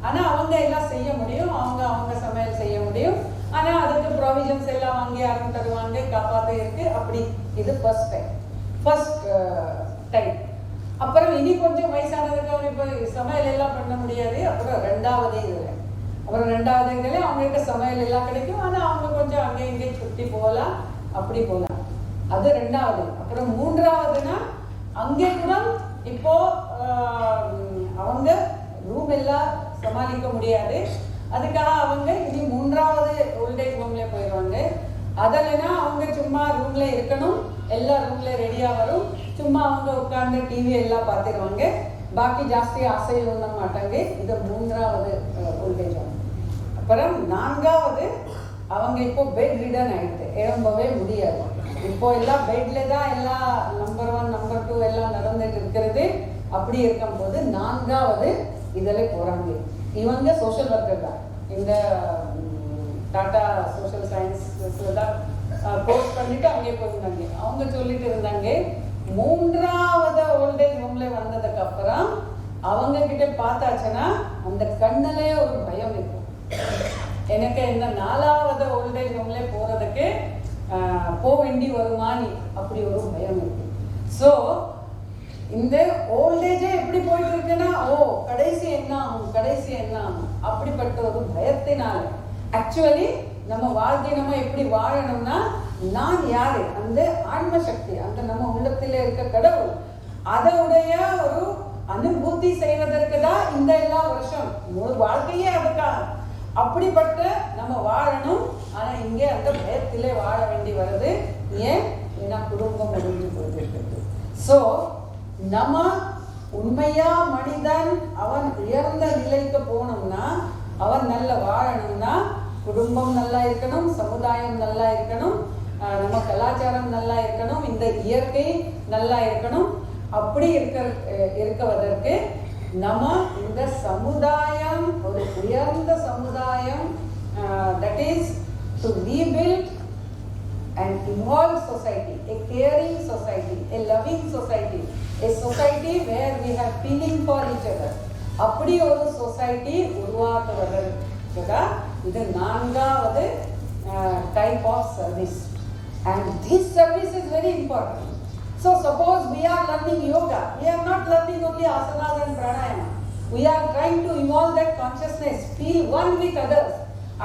ஆனால் அவங்க எல்லாம் செய்ய முடியும், அவங்க சமையல் செய்ய முடியும். ஆனால் அதுக்கு ப்ரொவிஷன்ஸ் எல்லாம் வாங்கி யாரும் தருவாங்க, காப்பாற்ற இருக்கு. அப்படி இது ஃபர்ஸ்ட் டைம். அப்புறம் இனி கொஞ்சம் வயசானதுக்கு இப்போ சமையல் எல்லாம் பண்ண முடியாது. அப்புறம் 2வது இதில் அவங்களுக்கு சமையல் எல்லாம் கிடைக்கும். ஆனால் அவங்க கொஞ்சம் அங்கே இங்கே சுற்றி போகலாம், அப்படி போகலாம். அது 2வது. அப்புறம் 3வதுன்னா அங்கே கூட இப்போ அவங்க ரூம் எல்லாம் சமாளிக்க முடியாது. அதுக்காக அவங்க இனி 3வது ஓல்டேஜ் ஹோம்ல போயிடுவாங்க. அதில்னா அவங்க சும்மா ரூம்ல இருக்கணும், எல்லா ரூம்ல ரெடியா வரும், சும்மா அவங்க உட்கார்ந்து டிவி எல்லாம் பார்த்துருவாங்க, பாக்கி ஜாஸ்தி அசைவு பண்ண மாட்டாங்க. இது 3வது ஓல்டேஜ் ஹோம். அப்புறம் 4வது அவங்க இப்போ பெட் ரிடன் ஆயிடுது, எழும்பவே முடியாது. இப்போ எல்லாம் பெட்ல தான் எல்லாம் நம்பர் 1 நம்பர் 2 எல்லாம் நடந்துட்டு இருக்கிறது. அப்படி இருக்கும் போது 4வது இதில் போறாங்க. இவங்க சோஷியல் ஒர்க்கர் தான், இந்த டாடா சோஷியல் சயின்ஸ் தான் கோர்ஸ் பண்ணிட்டு அங்கே போயிருந்தாங்க. அவங்க சொல்லிட்டு இருந்தாங்க, 3வது ஓல்டேஜ் ஹோம்ல வந்ததுக்கு அப்புறம் அவங்க கிட்ட பார்த்தாச்சுன்னா அந்த கண்ணிலே ஒரு பயம் இருக்கும். எனக்கு என்ன 4வது ஓல்டேஜ் ஹோம்ல போறதுக்கு போக வேண்டி வருமானி, அப்படி ஒரு பயம் இருக்கு. ஸோ இந்த ஓல்டேஜே எப்படி போயிட்டு இருக்குன்னா, கடைசி என்ன ஆகும் அப்படிப்பட்ட ஒரு பயத்தினால ஆக்சுவலி நம்ம வாழ்க்கை நம்ம எப்படி வாழணும்னா, நான் யாரு, அந்த ஆன்ம சக்தி, அந்த நம்ம உள்ளத்தில இருக்க கடவுள், அதோடைய ஒரு அனுபூதி செய்வதற்கு தான் இந்த எல்லா வருஷம் ஒரு வாழ்க்கையே அதுக்காக. அப்படிப்பட்ட நம்ம வாழணும். ஆனா இங்கே அந்த பயத்திலே வாழ வேண்டி வருது. ஏன்? ஏன்னா குடும்பம் முடிஞ்சு போயிட்டு. ஸோ நம்ம உண்மையா மனிதன் அவன் உயர்ந்த நிலைக்கு போகணும்னா, அவன் நல்ல வாழணும்னா, குடும்பம் நல்லா இருக்கணும், சமுதாயம் நல்லா இருக்கணும், நம்ம கலாச்சாரம் நல்லா இருக்கணும், இந்த இயற்கை நல்லா இருக்கணும். அப்படி இருக்குவதற்கு நம்ம இந்த சமுதாயம் ஒரு உயர்ந்த சமுதாயம், that is to rebuild an involved society, a caring society, a loving society, a society where we have feeling for each other. அப்படி ஒரு சொசைட்டி உருவாக்குவதற்கு தான் இது 4வது type of service, and this service is very important. So suppose we are learning yoga, we are not learning only asanas and pranayama, we are trying to evolve that consciousness, feel one with others.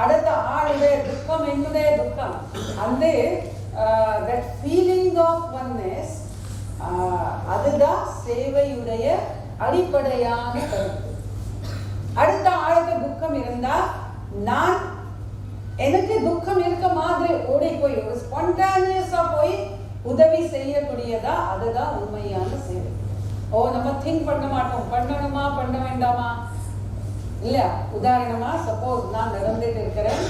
அடுத்த ஆளுடைய துக்கம் என்னுடைய துக்கம், அந்த that feeling of oneness, அதுதான் சேவையுடைய அடிப்படையான கருத்து. அடுத்த ஆளுக்கு துக்கம் இருந்தா நான் எனக்கு துக்கம் இருக்க மாதிரி ஓடி போய் ஒரு ஸ்பான்டானியஸா போய் உதவி செய்யக்கூடியதா, அதுதான் உண்மையான சேவை. ஓ நம்ம திங்க் பண்ண மாட்டோம், பண்ணணுமா பண்ண வேண்டாமா இல்லையா. உதாரணமா சப்போஸ் நான் நடந்துட்டு இருக்கிறேன்,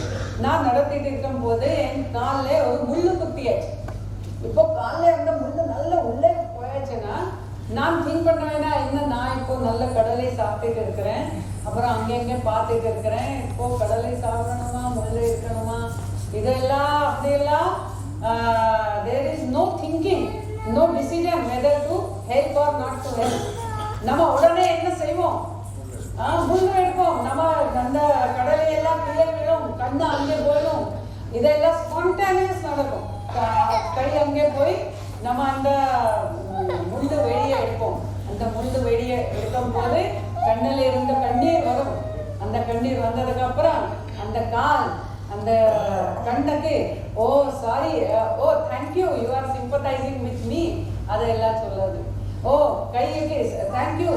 நான் நடத்திட்டு இருக்கும் போது என் காலில் ஒரு முள்ளு குத்தியாச்சு. இப்போ காலில் இருந்த முள்ளு நல்ல உள்ளே போயாச்சுன்னா நான் திங்க் பண்ண வேணாம், இன்னும் நான் இப்போ நல்ல கடலை சாப்பிட்டுட்டு இருக்கிறேன், அப்புறம் அங்கங்கே பார்த்துட்டு இருக்கிறேன், இப்போ கடலை சாப்பிடணுமா முள்ளு இருக்கணுமா இதெல்லாம் அப்படியெல்லாம் there is no thinking, no decision whether to help or not to help. நம்ம உடனே என்ன செய்வோம், முள்ளு எடுப்போம், நம்ம அந்த கடலை எல்லாம் கீழே விழும், கண்ணு அங்கே போயிடும், இதெல்லாம் ஸ்பான்டேனியஸ் நடக்கும். கை அங்கே போய் நம்ம அந்த முள்ளு வெளியே எடுப்போம். அந்த முள்ளு வெளியே எடுக்கும் போது கண்ணில் இருந்த கண்ணீர் வரும். அந்த கண்ணீர் வந்ததுக்கு அப்புறம் அந்த கால் அந்த கண்ணுக்கு oh sorry, oh thank you, you are sympathising with me அதெல்லாம் சொல்லுது. ஓ கைக்கு thank you,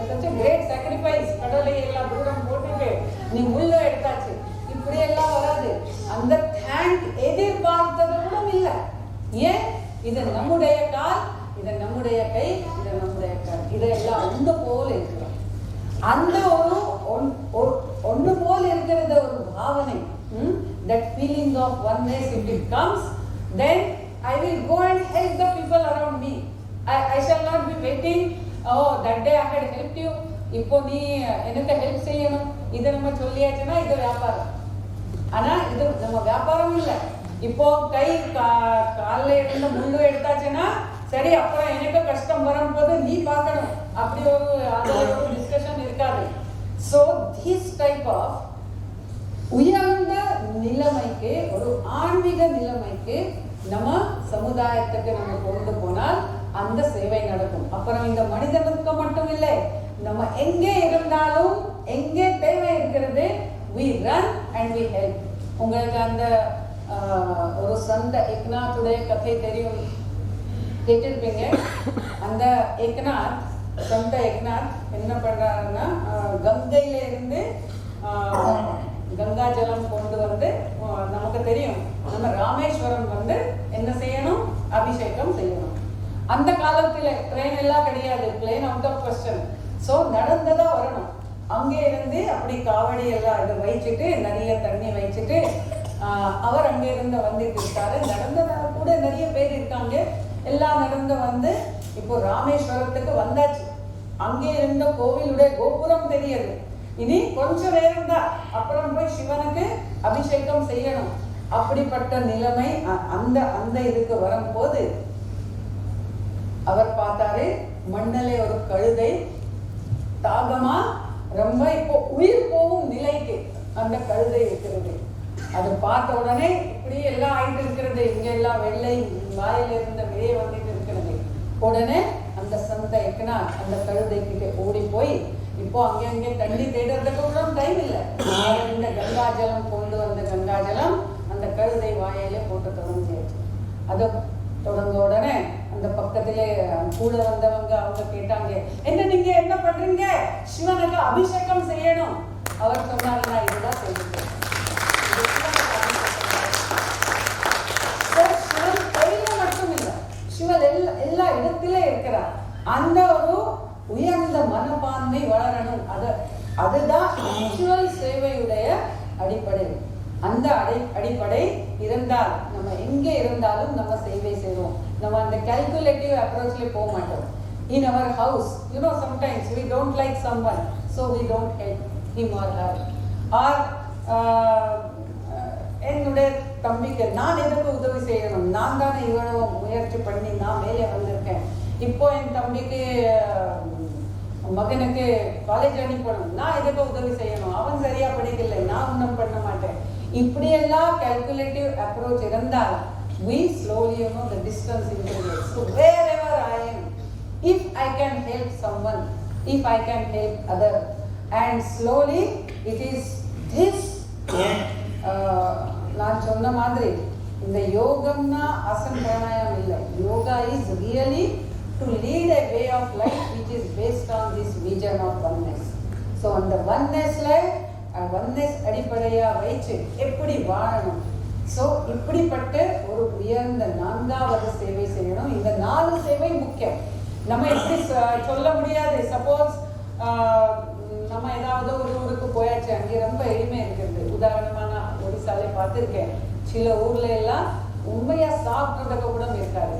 such a great sacrifice, கடலை எல்லாம் தூரம் போட்டுட்டு நீ முள்ள எடுத்தாச்சு, இப்படி எல்லாம் வராது. அந்த தேங்க் எதிர்பார்த்தது கூட இல்லை. ஏன், இது நம்முடைய கால், இது நம்முடைய கை, இது நம்முடைய கால், இதெல்லாம் ஒன்று போல் இருக்கிறோம். அந்த ஒரு ஒன்று போல் இருக்கிறது ஒரு பாவனை. That feeling of oneness, if it comes, then I will go and help the people around me. I shall not be waiting, oh that day I had helped you, இப்போ நீ எனக்கு ஹெல்ப் செய்யணும், இதை நம்ம சொல்லியாச்சுன்னா இது வியாபாரம். ஆனா இது நம்ம வியாபாரம் இல்லை. இப்போ கை காலில் இருந்த முள்ளு எடுத்தாச்சுன்னா சரி, அப்புறம் எனக்கு கஷ்டம் வரும்போது நீ பார்க்கணும், அப்படி ஒரு டிஸ்கஷன் இருக்காது. ஸோ திஸ் டைப் ஆஃப் உயர்ந்த நிலைமைக்கு, ஒரு ஆன்மீக நிலைமைக்கு நம்ம சமுதாயத்துக்கு நம்ம கொண்டு போனால் அந்த சேவை நடக்கும். அப்புறம் இந்த மனிதனுக்கு மட்டும் இல்லை, நம்ம எங்கே இருந்தாலும் எங்கே தேவை இருக்கிறது we run and we help. உங்களுக்கு அந்த ஒரு சந்த ஏக்நாத்துடைய கதை தெரியும், கேட்டிருப்பீங்க. அந்த ஏக்நாத், சந்த ஏக்நாத் என்ன பண்றாருன்னா, கங்கையில இருந்து கங்கா ஜலம் கொண்டு வந்து, நமக்கு தெரியும் நம்ம ராமேஸ்வரம் வந்து என்ன செய்யணும், அபிஷேகம் செய்யணும். அந்த காலத்துல ட்ரெயின் எல்லாம் கிடையாது, plane out of question. So நடந்ததா வரணும். அங்கே இருந்து அப்படி காவடி எல்லாம் இது வச்சுட்டு நிறைய தண்ணி வச்சுட்டு அவர் அங்கே இருந்து வந்துட்டு இருக்காரு. நடந்ததா கூட நிறைய பேர் இருக்காங்க. எல்லாம் நடந்து வந்து இப்போ ராமேஸ்வரத்துக்கு வந்தாச்சு. அங்கே இருந்த கோவிலுடைய கோபுரம் தெரியுது. இனி கொஞ்சம் நேரம் தான், அப்புறம் போய் சிவனுக்கு அபிஷேகம் செய்யணும். அப்படிப்பட்ட நிலைமை அந்த அந்த இதுக்கு வரும்போது அவர் பார்த்தாரு, மண்ணிலே ஒரு கழுதை தாகமா ரொம்ப இப்போ உயிர் போகும் நிலைக்கு அந்த கழுதை இருக்கிறது. அது பார்த்த உடனே இப்படி எல்லாம் ஆயிட்டு இருக்கிறது, இங்க எல்லாம் வெள்ளை வாயில இருந்த வெளியே வந்துட்டு இருக்கிறது. உடனே அந்த சந்த எக்கனா அந்த கழுதை கிட்ட ஓடி போய், இப்போ அங்கே தண்ணி தேடுறதுக்கு கூட டைம் இல்லை, இந்த கங்காஜலம் கொண்டு வந்த கங்காஜலம் அந்த கழுதை வாயிலே போட்டு தொடங்கியாச்சு. அதை தொடங்க உடனே அந்த பக்கத்திலே கூட வந்தவங்க அவங்க கேட்டாங்க, என்ன நீங்க என்ன பண்றீங்க, சிவனுக்கு அபிஷேகம் செய்யணும். அவர் சொன்னாரு, நான் இதுதான் செய்யுங்க. சிவன் கையில மட்டும் இல்லை, சிவன் எல்லா இடத்திலே இருக்கிறார். அந்த ஒரு உயர்ந்த மனப்பான்மை வளரணும். அதுதான் ஆக்சுவல் சேவையுடைய அடிப்படை. அந்த அடிப்படை இருந்தால் நம்ம எங்கே இருந்தாலும் நம்ம சேவை செய்வோம். நம்ம அந்த கால்குலேட்டிவ் அப்ரோச்ல போக மாட்டோம். In our house, you know, sometimes we don't like someone, so we don't help him or her. Or என்னுடைய தம்பிக்கு நான் எதுக்கு உதவி செய்யணும், நான் தானே இவ்வளவு முயற்சி பண்ணி நான் மேலே வந்திருக்கேன். இப்போ என் தம்பிக்கு மகனுக்கு காலேஜ் அனுப்பணும், நான் எதுக்கு உதவி செய்யணும், அவன் சரியா படிக்கல, நான் ஒன்றும் பண்ண மாட்டேன். இப்படியெல்லாம் கால்குலேட்டிவ் அப்ரோச் இருந்தால் we slowly, you know, the distance increases. So wherever I am, if I can help someone, if I can help other, and slowly it is this நான் சொன்ன மாதிரி இந்த யோகம்னா ஆசன் பிராணாயாமம் இல்லை. Yoga is really to lead a way of life which is based on this vision of oneness. So அந்த oneness அடிப்படையா வைச்சு எப்படி வாழணும். ஸோ இப்படிப்பட்ட ஒரு உயர்ந்த 4வது சேவை செய்யணும். இந்த 4 சேவை முக்கியம். நம்ம எப்படி சொல்ல முடியாது. சப்போஸ் நம்ம ஏதாவது ஒரு ஊருக்கு போயாச்சு, அங்கே ரொம்ப எளிமை இருக்கிறது. உதாரணமா நான் ஒடிசாலே பார்த்துருக்கேன், சில ஊர்ல எல்லாம் உண்மையா சாப்பிட்றதுக்கு கூட இருக்காது.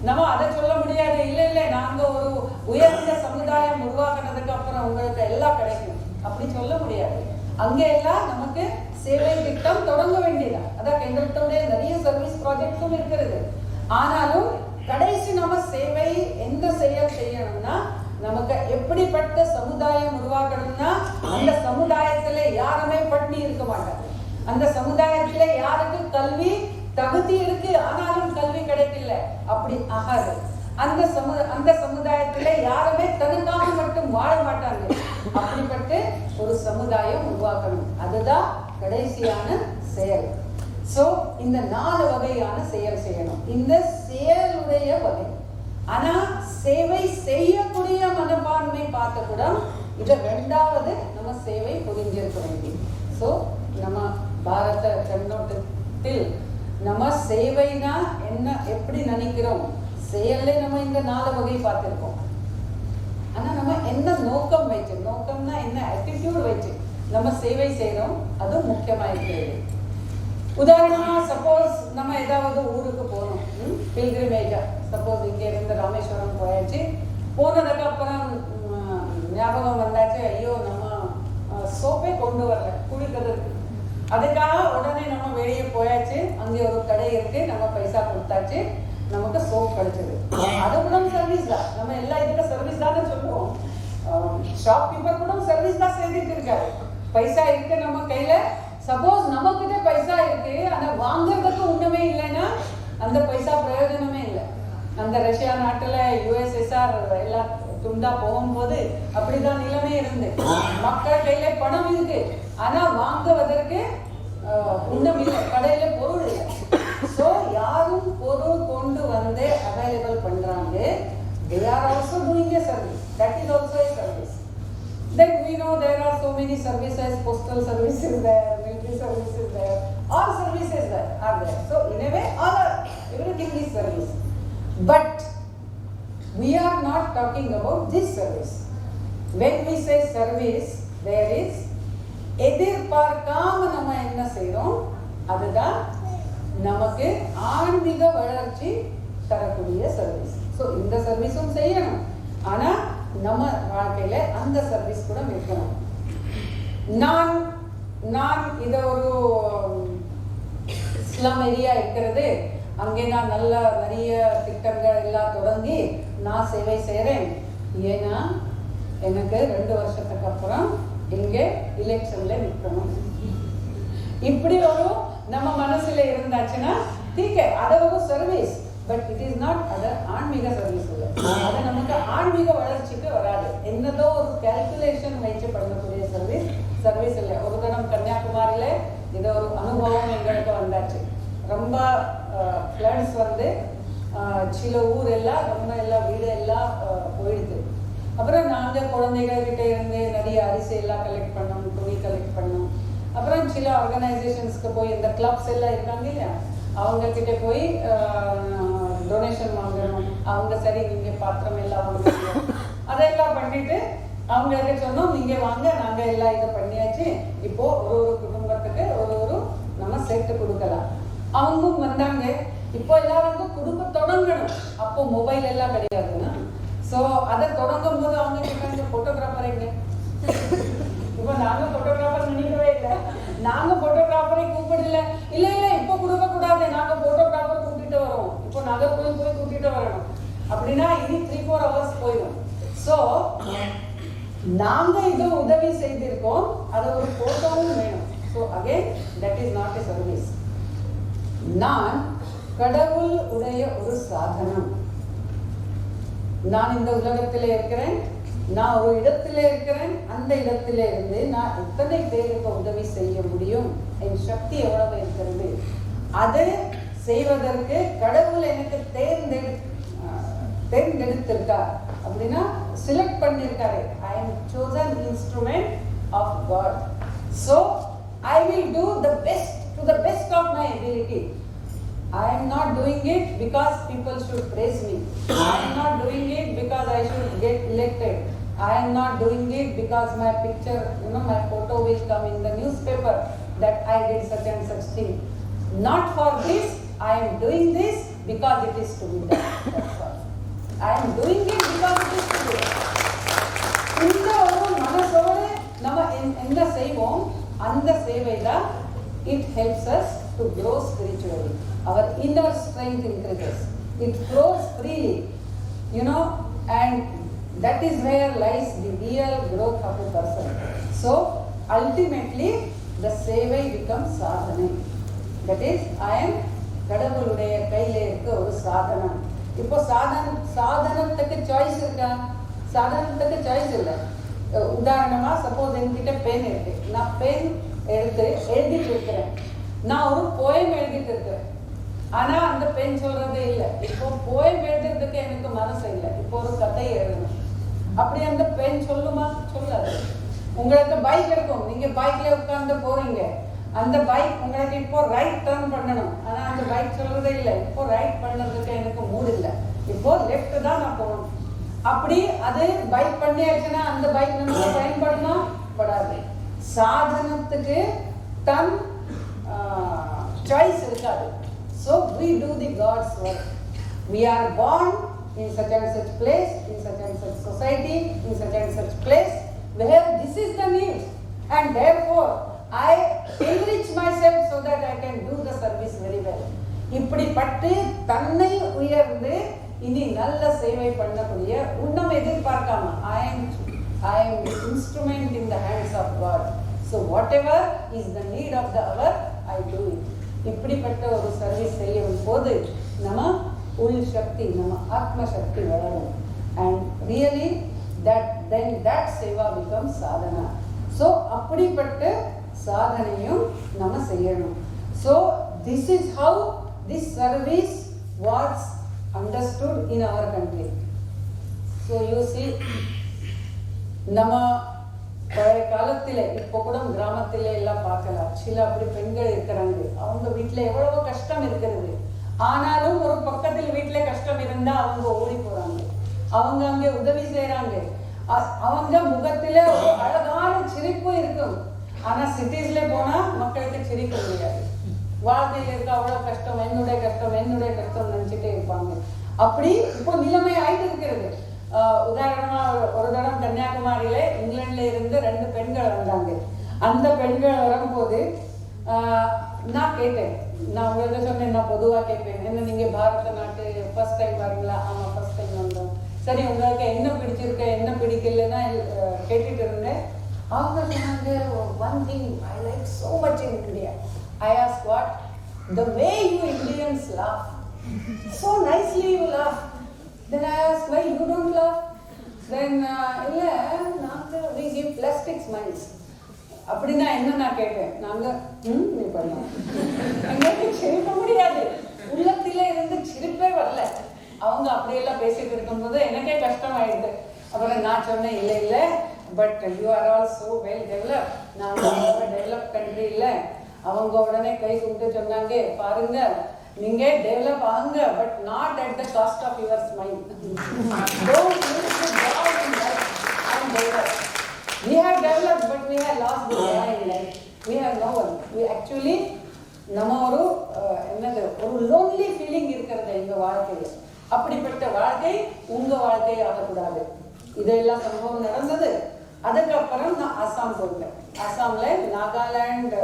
நம்ம அதை சொல்ல முடியாது, இல்லை இல்லை நாங்க ஒரு உயர்ந்த சமுதாயம் உருவாக்குனதுக்கு அப்புறம் உங்களுக்கு எல்லாம் கிடைக்கும், அப்படி சொல்ல முடியாது. அங்கே எல்லாம் நமக்கு சேவை திட்டம் தொடங்க வேண்டியதா. அதான் எங்களுடைய நிறைய சர்வீஸ் ப்ராஜெக்ட்ஸும் இருக்கிறது. ஆனாலும் கடைசி நம்ம சேவை எந்த செயல் செய்யணும்னா, நமக்கு எப்படிப்பட்ட சமுதாயம் உருவாக்கணும்னா, அந்த சமுதாயத்துல யாருமே பட்டினி இருக்க மாட்டாங்க. அந்த சமுதாயத்துல யாருக்கு கல்வி தகுதி இருக்கு ஆனாலும் கல்வி கிடைக்கல, அப்படி ஆகாது. அந்த சமுதாயத்துல யாருமே தனக்காக மட்டும் வாழ மாட்டாங்க. அப்படிப்பட்ட ஒரு சமுதாயம் உருவாக்கணும், அதுதான் கடைசியான செயல். சோ இந்த 4 வகையான செயல் செய்யணும். இந்த செயலுடைய வகை. ஆனா சேவை செய்யக்கூடிய மனப்பான்மை பார்த்த கூட இது 2வது நம்ம சேவை புரிஞ்சிருக்க வேண்டியது. சோ நம்ம பாரத கண்ணோட்டத்தில் நம்ம சேவைனா என்ன எப்படி நினைக்கிறோம், செயல்ல நம்ம இந்த 4 வகை பார்த்திருக்கோம். ஆனா நம்ம என்ன நோக்கம் வச்சு, நோக்கம்னா என்ன ஆட்டிடியூட் வச்சு நம்ம சேவை செய்யறோம், அது முக்கியமா இருக்கிறது. உதாரணமா சப்போஸ் நம்ம ஏதாவது ஊருக்கு போகணும், பில்கிரிமேஜா, சப்போஸ் இங்க இருந்து ராமேஸ்வரம் போயாச்சு, போனதுக்கு அப்புறம் ஞாபகம் வந்தாச்சு, ஐயோ நம்ம சோப்பே கொண்டு வரல குளிக்கிறதுக்கு. அதுக்காக உடனே நம்ம வெளியே போயாச்சு, அங்கே ஒரு கடை இருக்கு, நம்ம பைசா கொடுத்தாச்சு, நமக்கு சோப் கிடைச்சது. அது கூட சர்வீஸ் தான். நம்ம எல்லா இதுக்கு சர்வீஸ் தான் சொல்லுவோம். ஷாப் கீப்பர் கூட சர்வீஸ் தான் செய்துட்டு இருக்காரு. பைசா இருக்கு நம்ம கையில. சப்போஸ் நம்ம கிட்ட பைசா இருக்கு ஆனா வாங்குறதுக்கு ஒண்ணுமே இல்லைன்னா அந்த பைசா பிரயோஜனமே இல்லை. அந்த ரஷ்யா நாட்டுல USSR எல்லாம் துண்டா போகும்போது அப்படிதான் நிலைமை இருந்து, மக்கள் கையில பணம் இருக்கு ஆனா வாங்குவதற்கு ஒண்ணும் இல்லை, கடையில பொருள் இல்லை. சோ யாரும் பொருள் கொண்டு வந்து அவைலபிள் பண்றாங்க. They are also doing a service. That is also a service. Then we know there are so many services, postal services there, military services there, all services there are there. So in a way, everything is service. But we are not talking about this service. When we say service, there is எதிர்பார்க்காம நம்ம என்ன செய்யறோம், அதுதான் நமக்கு ஆன்மீக வளர்ச்சி தரக்கூடிய service. So இந்த சர்வீஸும் செய்யணும், ஆனா நம்ம வாழ்க்கையில அந்த சர்வீஸ் கூட இருக்கணும். நான் இத ஒரு ஸ்லம் ஏரியா இருக்கிறது, அங்கே நான் நல்ல நிறைய திட்டங்கள் எல்லாம் தொடங்கி நான் சேவை செய்யறேன். ஏன்னா எனக்கு 2 வருஷத்துக்கு அப்புறம் இங்கே எலெக்ஷன்ல நிற்கணும். இப்படி ஒரு நம்ம மனசுல இருந்தாச்சுன்னா ठीक है, அது ஒரு service. But it is not அது ஆன்மீக சர்வீஸ் இல்லை. அது நமக்கு ஆன்மீக வளர்ச்சிக்கு வராது. என்னதோ ஒரு கால்குலேஷன் வச்சு பண்ணக்கூடிய சர்வீஸ் இல்லை. ஒரு தரம் கன்னியாகுமரியில இது ஒரு அனுபவம் எங்களுக்கு வந்தாச்சு. ரொம்ப ஃப்ளட்ஸ் வந்து சில ஊர் எல்லாம் ரொம்ப எல்லாம் வீடு எல்லாம் போயிடுது. அப்புறம் நாங்கள் குழந்தைகள் கிட்ட இருந்து நிறைய அரிசி எல்லாம் கலெக்ட் பண்ணோம், துணி கலெக்ட் பண்ணோம். அப்புறம் சில ஆர்கனைசேஷன்ஸ்க்கு போய் இந்த கிளப்ஸ் எல்லாம் இருக்காங்க இல்லையா, அவங்க கிட்ட போய் டொனேஷன் வாங்கணும். அவங்க சரி நீங்க பாத்திரம் எல்லாம் வாங்கணும், அதெல்லாம் பண்ணிட்டு அவங்களுக்கு சொன்னோம், நீங்க வாங்க நாங்க எல்லாம் இதை பண்ணியாச்சு, இப்போ ஒரு குடும்பத்துக்கு ஒரு நம்ம சேர்த்து கொடுக்கலாம். அவங்களும் வந்தாங்க. இப்போ எல்லாருக்கும் கொடுக்க தொடங்கணும். அப்போ மொபைல் எல்லாம் கிடையாதுன்னா, ஸோ அதை தொடங்கும் போது அவங்க கேட்டாங்க போட்டோகிராஃபர் எங்க. இப்போ நாங்க போட்டோகிராஃபர் நினைக்கவே இல்லை, நாங்க போட்டோகிராஃபரை கூப்பிடல. இல்ல இல்ல இப்போ கொடுக்க கூடாது, நாங்க போட்டோகிராஃபர் கூட்டிட்டு வரோம், இப்போ நகர்ப்புறம் போய் கூட்டிட்டு வரணும் அப்படின்னா இனி 3-4 hours போயிடும். ஸோ நாங்க இது உதவி செய்திருக்கோம், அது ஒரு போட்டோவும் வேணும். So again that is not a service. நான் கடவுள் உடைய ஒரு சாதனம். நான் இந்த உலகத்தில் இருக்கிறேன், நான் ஒரு இடத்துல இருக்கிறேன், அந்த இடத்துல இருந்து நான் எத்தனை பேருக்கு உதவி செய்ய முடியும், என் சக்தி எவ்வளவு இருக்கிறது, அதை செய்வதற்கு கடவுள் எனக்கு தேர்ந்தெடுத்திருக்கார். அப்படின்னா செலக்ட் பண்ணிருக்காரு. I am chosen instrument of God. So I will do the best to the best of my ability. I am not doing it because people should praise me. I am not doing it because I should get elected. I am not doing it because my picture, my photo will come in the newspaper that I did such and such thing. Not for this, I am doing this because it is to be done. That's all. I am doing it because it is to be done. இந்த ஒரு மனசோடு நம்ம என்ன செய்வோம், அந்த சேவை தான் it helps us to grow spiritually. Our inner strength increases. It flows freely, and that is where lies the real growth of a person. So ultimately the சேவை becomes சாதனை. That is, I am கடவுளுடைய கையில இருக்க ஒரு சாதனம். இப்போ சாதனத்துக்கு choice இருக்கா? சாதனத்துக்கு choice இல்லை. உதாரணமா சப்போஸ் என்கிட்ட பென் இருக்கு, நான் பென் எடுத்து எழுதிட்டு இருக்கிறேன், நான் ஒரு போயம் எழுதிட்டு இருக்கிறேன். ஆனா அந்த பெண் சொல்றதே இல்லை. இப்போ போயம் எழுதுறதுக்கு எனக்கு மனசு இல்லை, இப்போ ஒரு கதை எழுதணும். அப்படி அந்த பெண் சொல்லுமா? சொல்லாது. உங்களுக்கு பைக் இருக்கும், நீங்க பைக்ல உட்கார்ந்து போறீங்க, அந்த பைக் உங்களுக்கு இப்போ ரைட் டர்ன் பண்ணணும், ஆனா அந்த பைக் சொல்றதே இல்லை, இப்போ ரைட் பண்ணதுக்கு எனக்கு மூடு இல்லை, இப்போ லெஃப்ட் தான் நான் போகணும். அப்படி அது பைக் பண்ணியாச்சுன்னா அந்த பைக் நமக்கு பயன்படுமா? படாது. சாதனத்துக்கு தன் சாய்ஸ் இருக்காது. So we do the God's work. We are born in such and such place, in such and such society, in such and such place where this is the need, and therefore I enrich myself so that I can do the service very well. இப்படிப்பட்டு தன்னை உயர்ந்து இனி நல்ல சேவை பண்ணக்கூடிய உன்னம் எதிர்பார்க்காம I am the instrument in the hands of God. So whatever is the need of the hour, I do it. இப்படிப்பட்ட ஒரு service செய்யும் போது நம்ம உள் சக்தி, நம்ம ஆத்ம சக்தி வளரும். And really that Seva becomes Sadhana. So அப்படிப்பட்ட சாதனையும் நம்ம செய்யணும். So this is how this service was understood in our country. So you see, நம்ம பழைய காலத்தில் இப்போ கூட கிராமத்தில் எல்லாம் பார்க்கலாம், சில அப்படி பெண்கள் இருக்கிறாங்க, அவங்க வீட்டில் எவ்வளவோ கஷ்டம் இருக்கிறது, ஆனாலும் ஒரு பக்கத்தில் வீட்டில் கஷ்டம் இருந்தால் அவங்க ஓடி போகிறாங்க, அவங்க அங்கே உதவி செய்கிறாங்க, அவங்க முகத்தில் ஒரு அழகான சிரிப்பு இருக்கும். ஆனால் சிட்டிஸில் போனால் மக்களுக்கு சிரிக்க முடியாது, வாழ்க்கையில் இருக்க அவ்வளோ கஷ்டம், என்னுடைய கஷ்டம் நினச்சிட்டே இருப்பாங்க. அப்படி இப்போ நிலைமை ஆயிட்டு இருக்கிறது. உதாரணமா ஒரு தடம் கன்னியாகுமரியில இங்கிலாந்துல இருந்து 2 பெண்கள் வந்தாங்க. அந்த பெண்கள் வரும்போது நான் கேட்டேன், நான் உங்களுக்கு சொன்னேன், நான் பொதுவா கேட்பேன், என்ன நீங்க பாரத நாட்டு ஃபர்ஸ்ட் டைம் வரீங்களா? ஆமா ஃபர்ஸ்ட் டைம் வந்தோம். சரி, உங்களுக்கு என்ன பிடிச்சிருக்க என்ன பிடிக்கலன்னா கேட்டுட்டு இருந்தேன். அவங்க சொன்னாங்க, one thing I like so much in India. I asked what? The way you Indians laugh. So nicely you laugh. Then I asked, why you don't laugh? Then we give plastic smiles. அப்படின்னா என்ன நான் கேட்டேன், நாங்க நீ பண்ணலாம், எங்களுக்கு சிரிக்க முடியாது, உள்ளத்தில இருந்து சிரிப்பே வரல. அவங்க அப்படியெல்லாம் பேசிட்டு இருக்கும்போது எனக்கே கஷ்டம் ஆயிடுது. அப்புறம் நான் சொன்னேன், இல்லை but you are all so well develop, நாங்கள் டெவலப் கண்ட்ரி இல்லை. அவங்க உடனே கை கும்பிட்டு சொன்னாங்க, பாருங்க நீங்க டெவலப் ஆகுங்க, but not at the cost of your smile. Don't use to joy in life and develop. We have developed, but we have lost the joy in life. We have no one. We actually நம்ம ஒரு lonely feeling இருக்கிறது எங்க வாழ்க்கையில். அப்படிப்பட்ட வாழ்க்கை உங்க வாழ்க்கை ஆகக்கூடாது. இதெல்லாம் சம்பவம் நடந்தது. அதுக்கப்புறம் நான் அசாம் போயிருந்தேன். அசாம்ல நாகாலாந்து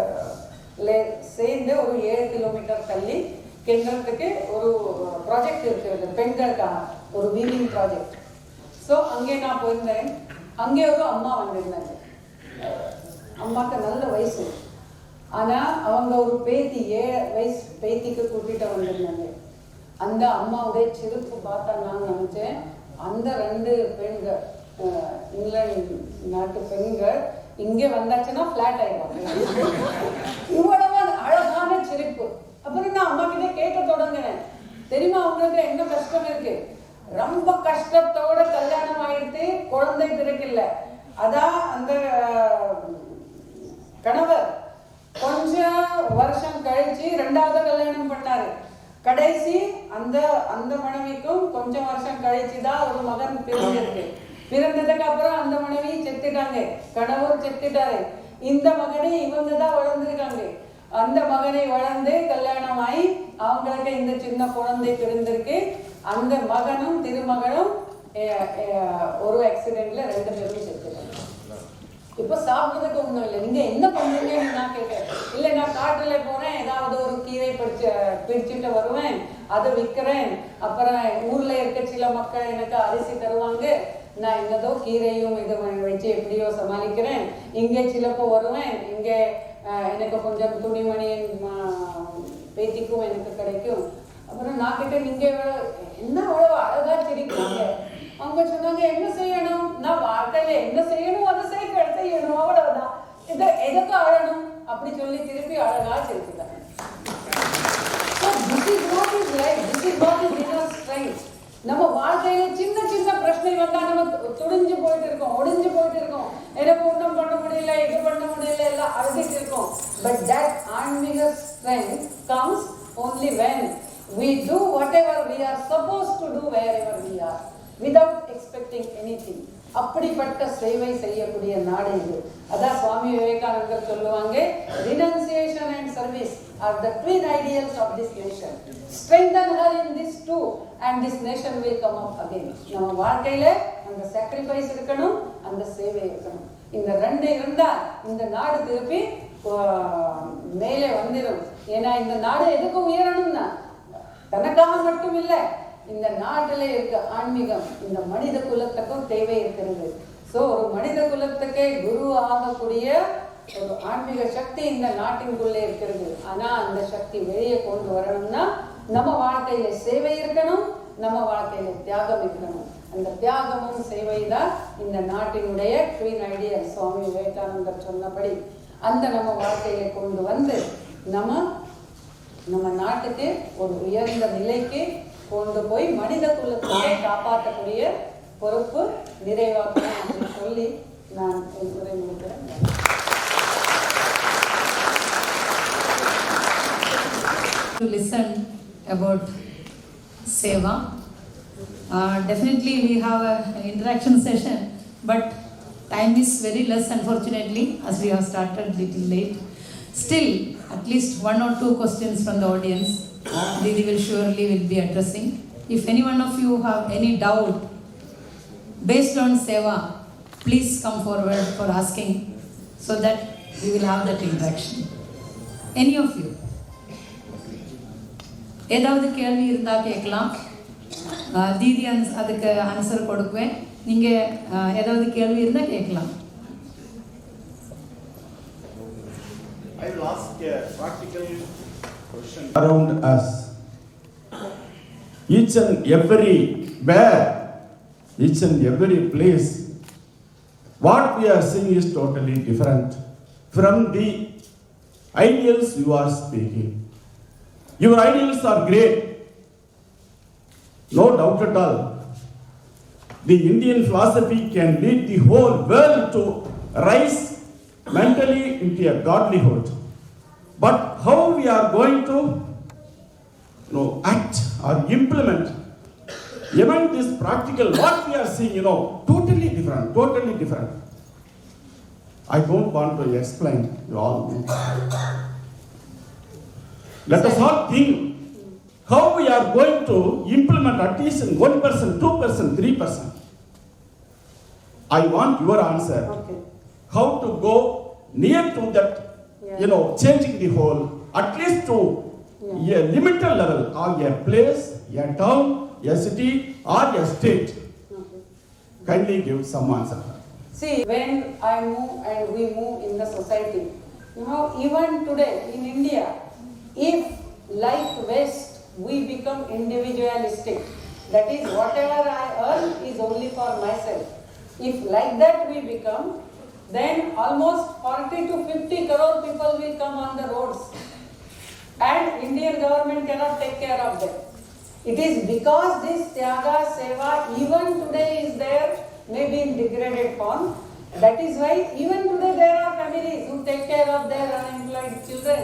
சேர்ந்து ஒரு 7 கிலோமீட்டர் தள்ளி கேந்திரத்துக்கு ஒரு ப்ராஜெக்ட் இருக்கிறது, பெண்களுக்கான ஒரு வீவிங் ப்ராஜெக்ட். ஸோ அங்கே நான் போயிருந்தேன். அங்கே ஒரு அம்மா வந்திருந்தாங்க. அம்மாவுக்கு நல்ல வயசு, ஆனால் அவங்க ஒரு பேத்தி 7 வயசு பேத்திக்கு கூட்டிகிட்டு வந்திருந்தாங்க. அந்த அம்மாவுடைய சிரிப்பு பார்த்தா நான் நினச்சேன், அந்த 2 பெண்கள் இங்கிலாந்து நாட்டு பெண்கள் இங்கே வந்தாச்சுன்னா ஃப்ளாட் ஆகிடுவாங்க. இவ்வளவு அழகான சிரிப்பு. அப்புறம் நான் அம்மா கிட்ட கேட்க தொடங்கினேன், தெரியுமா உங்களுக்கு என்ன கஷ்டம் இருக்கு? ரொம்ப கஷ்டத்தோட கல்யாணம் ஆயிடுத்து, குழந்தை கிடைக்கல. அதான் அந்த கணவர் கொஞ்சம் வருஷம் கழிச்சு 2வது கல்யாணம் பண்ணாரு. கடைசி அந்த அந்த மனைவிக்கும் கொஞ்சம் வருஷம் கழிச்சு தான் ஒரு மகன் பிறந்திருக்கு. பிறந்ததுக்கு அப்புறம் அந்த மனைவி செத்துட்டாங்க, கணவர் செத்துட்டாரு. இந்த மகனை இவங்க தான் வளர்ந்துருக்காங்க. அந்த மகனை வளர்ந்து கல்யாணம் ஆகி அவங்களுக்கு இந்த சின்ன குழந்தை பிறந்திருக்கு. அந்த மகனும் திருமகனும் ஒரு ஆக்சிடென்ட்ல 2 பேரும் செத்துட்டாங்க. இப்போ சாப்பிட்றதுக்கு ஒன்றும் இல்லை. நீங்க என்ன பண்ணுறீங்கன்னு நான் கேட்குறேன். இல்லை, நான் காட்டுல போறேன், ஏதாவது ஒரு கீரை பிடிச்சிட்டு வருவேன், அதை விற்கிறேன், அப்புறம் ஊர்ல இருக்க சில மக்கள் எனக்கு அரிசி தருவாங்க, நான் என்னதோ கீரையும் இது வச்சு எப்படியோ சமாளிக்கிறேன். இங்கே சிலப்போ வருவேன், இங்கே எனக்கு கொஞ்சம் துணிமணி பேத்திக்கும் எனக்கு கிடைக்கும். அப்புறம் நான் கிட்ட நீங்க என்ன அவ்வளோ அழகா சிரிக்கிறாங்க. அவங்க சொன்னாங்க, என்ன செய்யணும், நான் வாழ்க்கையில என்ன செய்யணும் அதை செய்யணும், அவ்வளவுதான், இதை எதுக்கு அழணும் அப்படி சொல்லி திருப்பி அழகா சிரிச்சுட்டாங்க. நம்ம வாழ்க்கையில சின்ன சின்ன பிரச்சனை வந்தா நம்ம துடிஞ்சு போயிட்டு இருக்கோம், ஒடிஞ்சு போயிட்டு இருக்கோம், எனக்கு ஒன்றும் பண்ண முடியல, இது பண்ண முடியல, எல்லாம் அழுதுட்டு இருக்கோம். பட் தட் ஆன்மீக strength comes only when we do whatever we are supposed to do wherever we are without expecting anything. அப்படிப்பட்ட சேவை செய்யக்கூடிய நாடு இது. அதான் சுவாமி விவேகானந்தர் சொல்லுவாங்க, renunciation and service are the twin ideals of this nation. Strengthen her in this too and this nation will come up again. நம்ம வாழ்க்கையில அந்த sacrifice இருக்கணும், அந்த சேவை இருக்கணும். இந்த 2 இருந்தா இந்த நாடு திருப்பி மேலே வந்துடும். ஏன்னா இந்த நாடு எதுக்கு உயரணும்னா தனக்காக மட்டும் இல்லை, இந்த நாட்டில் இருக்க ஆன்மீகம் இந்த மனித குலத்துக்கும் தேவை இருக்கிறது. ஸோ ஒரு மனித குலத்துக்கே குரு ஆகக்கூடிய ஒரு ஆன்மீக சக்தி இந்த நாட்டின்குள்ளே இருக்கிறது. ஆனா அந்த சக்தி வெளியே கொண்டு வரணும்னா நம்ம வாழ்க்கையில சேவை இருக்கணும், நம்ம வாழ்க்கையில தியாகம் இருக்கணும். அந்த தியாகமும் சேவை தான் இந்த நாட்டினுடைய ட்வின் ஐடியல். சுவாமி விவேகானந்தர் சொன்னபடி அந்த நம்ம வாழ்க்கையில கொண்டு வந்து நம்ம நாட்டுக்கு ஒரு உயர்ந்த நிலைக்கு கொண்டு போய் மனித குலத்தை காப்பாற்றக்கூடிய பொறுப்பு நிறைவாக்கணும் அப்படின்னு சொல்லி நான் உரை முடிக்கிறேன். To listen about Seva. Definitely we have an interaction session, but time is very less unfortunately as we have started little late. Still, at least 1 or 2 questions from the audience Didi will surely be addressing. If any one of you have any doubt based on Seva, please come forward for asking so that we will have that interaction. Any of you? ஏதாவது கேள்வி இருந்தா கேட்கலாம். தீதி அதுக்கு answer கொடுக்குவேன். நீங்க ஏதாவது கேள்வி இருந்தா கேட்கலாம். I will ask a practical question. Around us, each and everywhere, each and every place, what we are seeing is totally different from the ideals you are speaking. Your ideals are great, no doubt at all. The Indian philosophy can lead the whole world to rise mentally into a godlyhood. But how we are going to act or implement even this practical, what we are seeing, totally different. I don't want to explain you all. Let us all think how we are going to implement at least 1%, 2%, 3%. I want your answer. Okay. How to go near to that, changing the whole, at least to a limited level, or a place, a town, a city, or a state. Okay. Kindly give some answer. See, when I move and we move in the society, even today in India, if like West, we become individualistic, that is whatever I earn is only for myself. If like that we become, then almost 40 to 50 crore people will come on the roads and Indian government cannot take care of them. It is because this Tyaga Seva even today is there, maybe in degraded form. That is why even today there are families who take care of their unemployed children,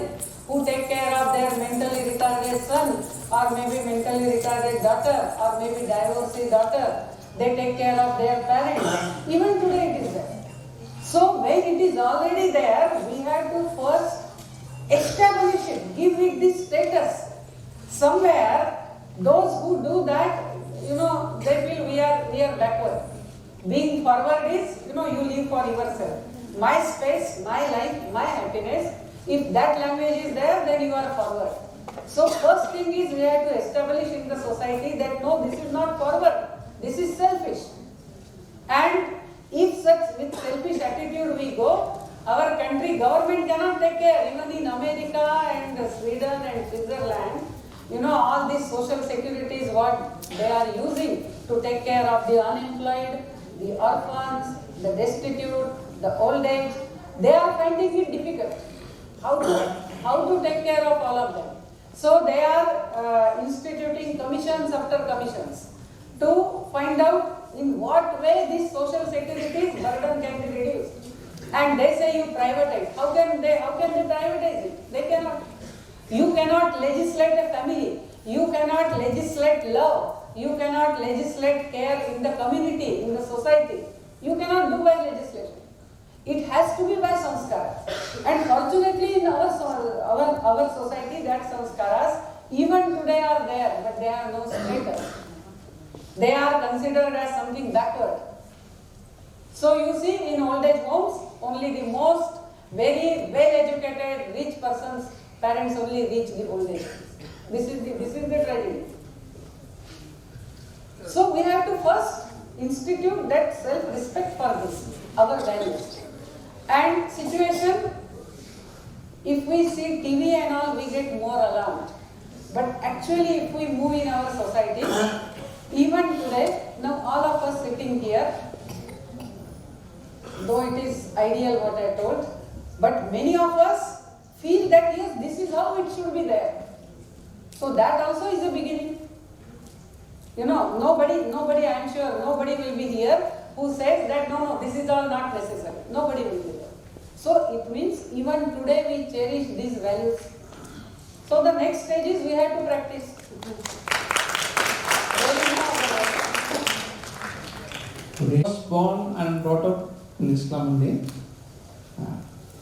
who take care of their mentally retarded son, or maybe mentally retarded daughter, or maybe divorcee daughter. They take care of their parents. Even today it is there. So when it is already there, we have to first establish it, give it this status. Somewhere, those who do that, they feel we are backward. Being forward is, you live for yourself. My space, my life, my happiness. If that language is there, then you are forward. So first thing is we have to establish in the society that no, this is not forward. This is selfish. And if with selfish attitude we go, our country government cannot take care. Even in America and Sweden and Switzerland, all these social securities what they are using to take care of the unemployed, the orphans, the destitute, the old age, they are finding it difficult. How to take care of all of them? So they are instituting commissions after commissions to find out in what way this social securities burden can be reduced. And they say you privatize. How can they privatize it? They cannot. You cannot legislate a family. You cannot legislate love. You cannot legislate care in the community, in the society. You cannot do by legislation. It has to be by sanskaras. And fortunately in our society that sanskaras even today are there, but they have no status. They are considered as something backward. So you see in old age homes, only the most very well educated rich person's parents only reach the old age. This is the tragedy. So we have to first institute that self-respect for this, our values. And situation, if we see TV and all, we get more alarmed. But actually if we move in our society, even today, now all of us sitting here, though it is ideal what I told, but many of us feel that yes, this is how it should be there. So that also is a beginning. Nobody, I am sure, nobody will be here who says that no, this is all not necessary. Nobody will be there. So it means even today we cherish these values. So the next stage is we have to practice. I was born and brought up in Islam only.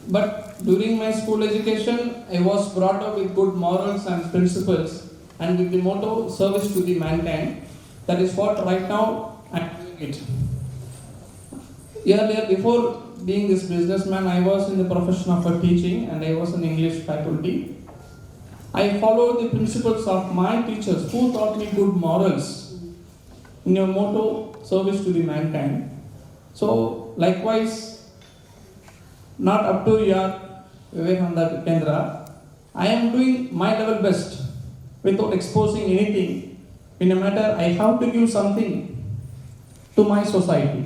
But during my school education, I was brought up with good morals and principles and with the motto, service to the mankind. That is what right now I am doing it. Earlier, before being this businessman, I was in the profession of teaching and I was an English faculty. I followed the principles of my teachers who taught me good morals. In your motto, service to the mankind. So, likewise, not up to your Vivekananda Kendra, I am doing my level best without exposing anything. In a matter, I have to give something to my society,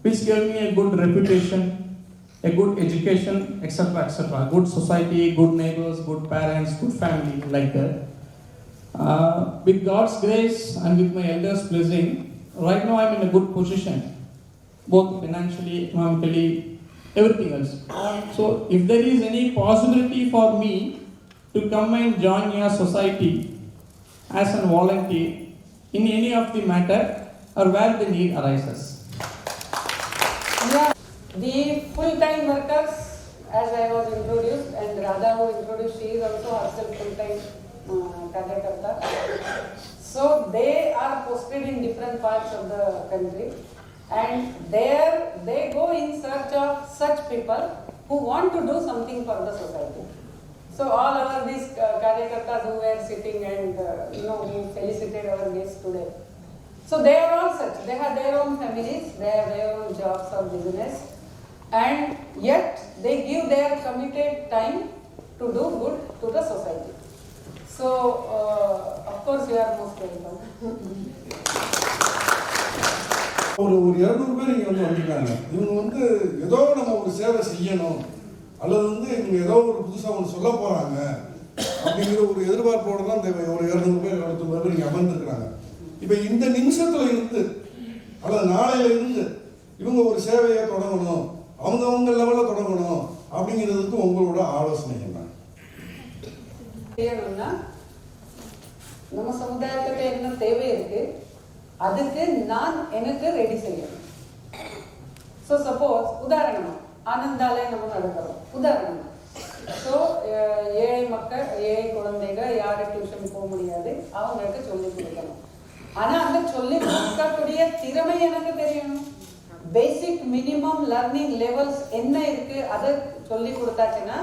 which gave me a good reputation, a good education, etc., etc. Good society, good neighbors, good parents, good family, like that. With God's grace and with my elders' blessing, right now I am in a good position, both financially, economically, everything else. So, if there is any possibility for me to come and join your society as a volunteer in any of the matter or where the need arises. Yeah, the full-time workers, as I was introduced, and Radha who introduced, she is also herself full-time Karyakarta. So they are posted in different parts of the country, and there they go in search of such people who want to do something for the society. So all our these Karyakartas who were sitting and who felicited our guests today. So they are all such. They have their own families, they have their own jobs or business, and yet they give their committed time to do good to the society. So of course you are most welcome. ஒரு 200 பேர் இங்கே வந்திருக்காங்க. இவங்க ஏதோ நம்ம ஒரு சேவை செய்யணும் அல்லது இவங்க ஏதோ ஒரு புதுசாக ஒன்று சொல்ல போகிறாங்க அப்படிங்கிற ஒரு எதிர்பார்ப்போடு தான் இந்த ஒரு 200 பேர் 250 பேர் இங்கே அமர்ந்துருக்கிறாங்க. இப்போ இந்த நிமிஷத்தில் இருந்து அல்லது நாளையில இருந்து இவங்க ஒரு சேவையை தொடங்கணும், அவங்க லெவலில் தொடங்கணும் அப்படிங்கிறதுக்கு உங்களோட ஆலோசனை என்ன? செய்யணும்னா நம்ம சமுதாயத்துக்கு என்ன தேவை இருக்கு அதுக்கு நான் எனக்கு ரெடி செய்யணும். ஸோ சப்போஸ் உதாரணமா ஆனந்தாலே நம்ம நடக்கிறோம் உதாரணமா. ஸோ ஏழை மக்கள் ஏழை குழந்தைங்க யாரும் டியூஷன் போக முடியாது, அவங்களுக்கு சொல்லி கொடுக்கணும். ஆனா அந்த சொல்லி கொடுக்கக்கூடிய திறமை எனக்கு தெரியணும். பேசிக் மினிமம் லர்னிங் லெவல்ஸ் என்ன இருக்கு அதை சொல்லி கொடுத்தாச்சுன்னா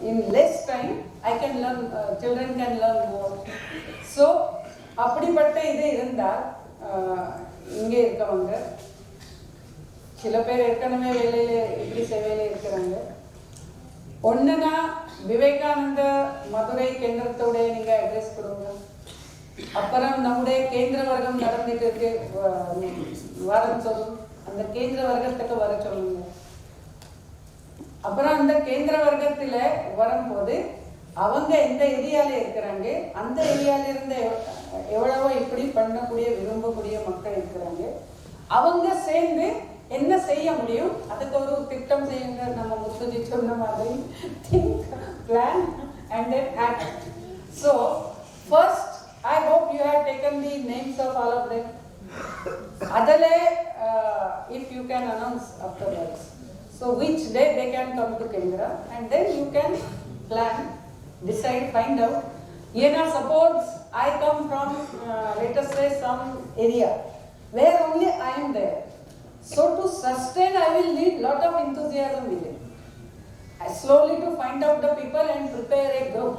in less time I can learn, children can learn more. So அப்படிப்பட்ட இது இருந்தால் இங்கே இருக்கவங்க சில பேர் ஏற்கனவே வேலையில இப்படி சேவையில இருக்கிறாங்க. ஒன்றுனா விவேகானந்த மதுரை கேந்திரத்தோட நீங்க அட்ரஸ் கொடுங்க. அப்புறம் நம்முடைய கேந்திர வர்க்கம் நடந்துட்டு இருக்கு, வாரம் சொல்லும், அந்த கேந்திர வர்க்கத்துக்கு வர சொல்லுங்க. அப்புறம் அந்த கேந்திர வர்க்கத்துல வரும்போது அவங்க எந்த ஏரியால இருக்கிறாங்க, அந்த ஏரியால இருந்து எவ்வளவோ இப்படி பண்ணக்கூடிய விரும்பக்கூடிய மக்கள் இருக்கிறாங்க, அவங்க சேர்ந்து என்ன செய்ய முடியும் அதுக்கு ஒரு திட்டம் செய்யுங்க. நம்ம முத்துஜி சொன்ன மாதிரி think, plan and then act. So first I hope you have taken the names of all of them. Adale if you can announce afterwards. So which day they can come to Kendra and then you can plan, decide, find out. Yena suppose I come from let us say some area where only I am there. So to sustain I will need lot of enthusiasm with it. I slowly to find out the people and prepare a group.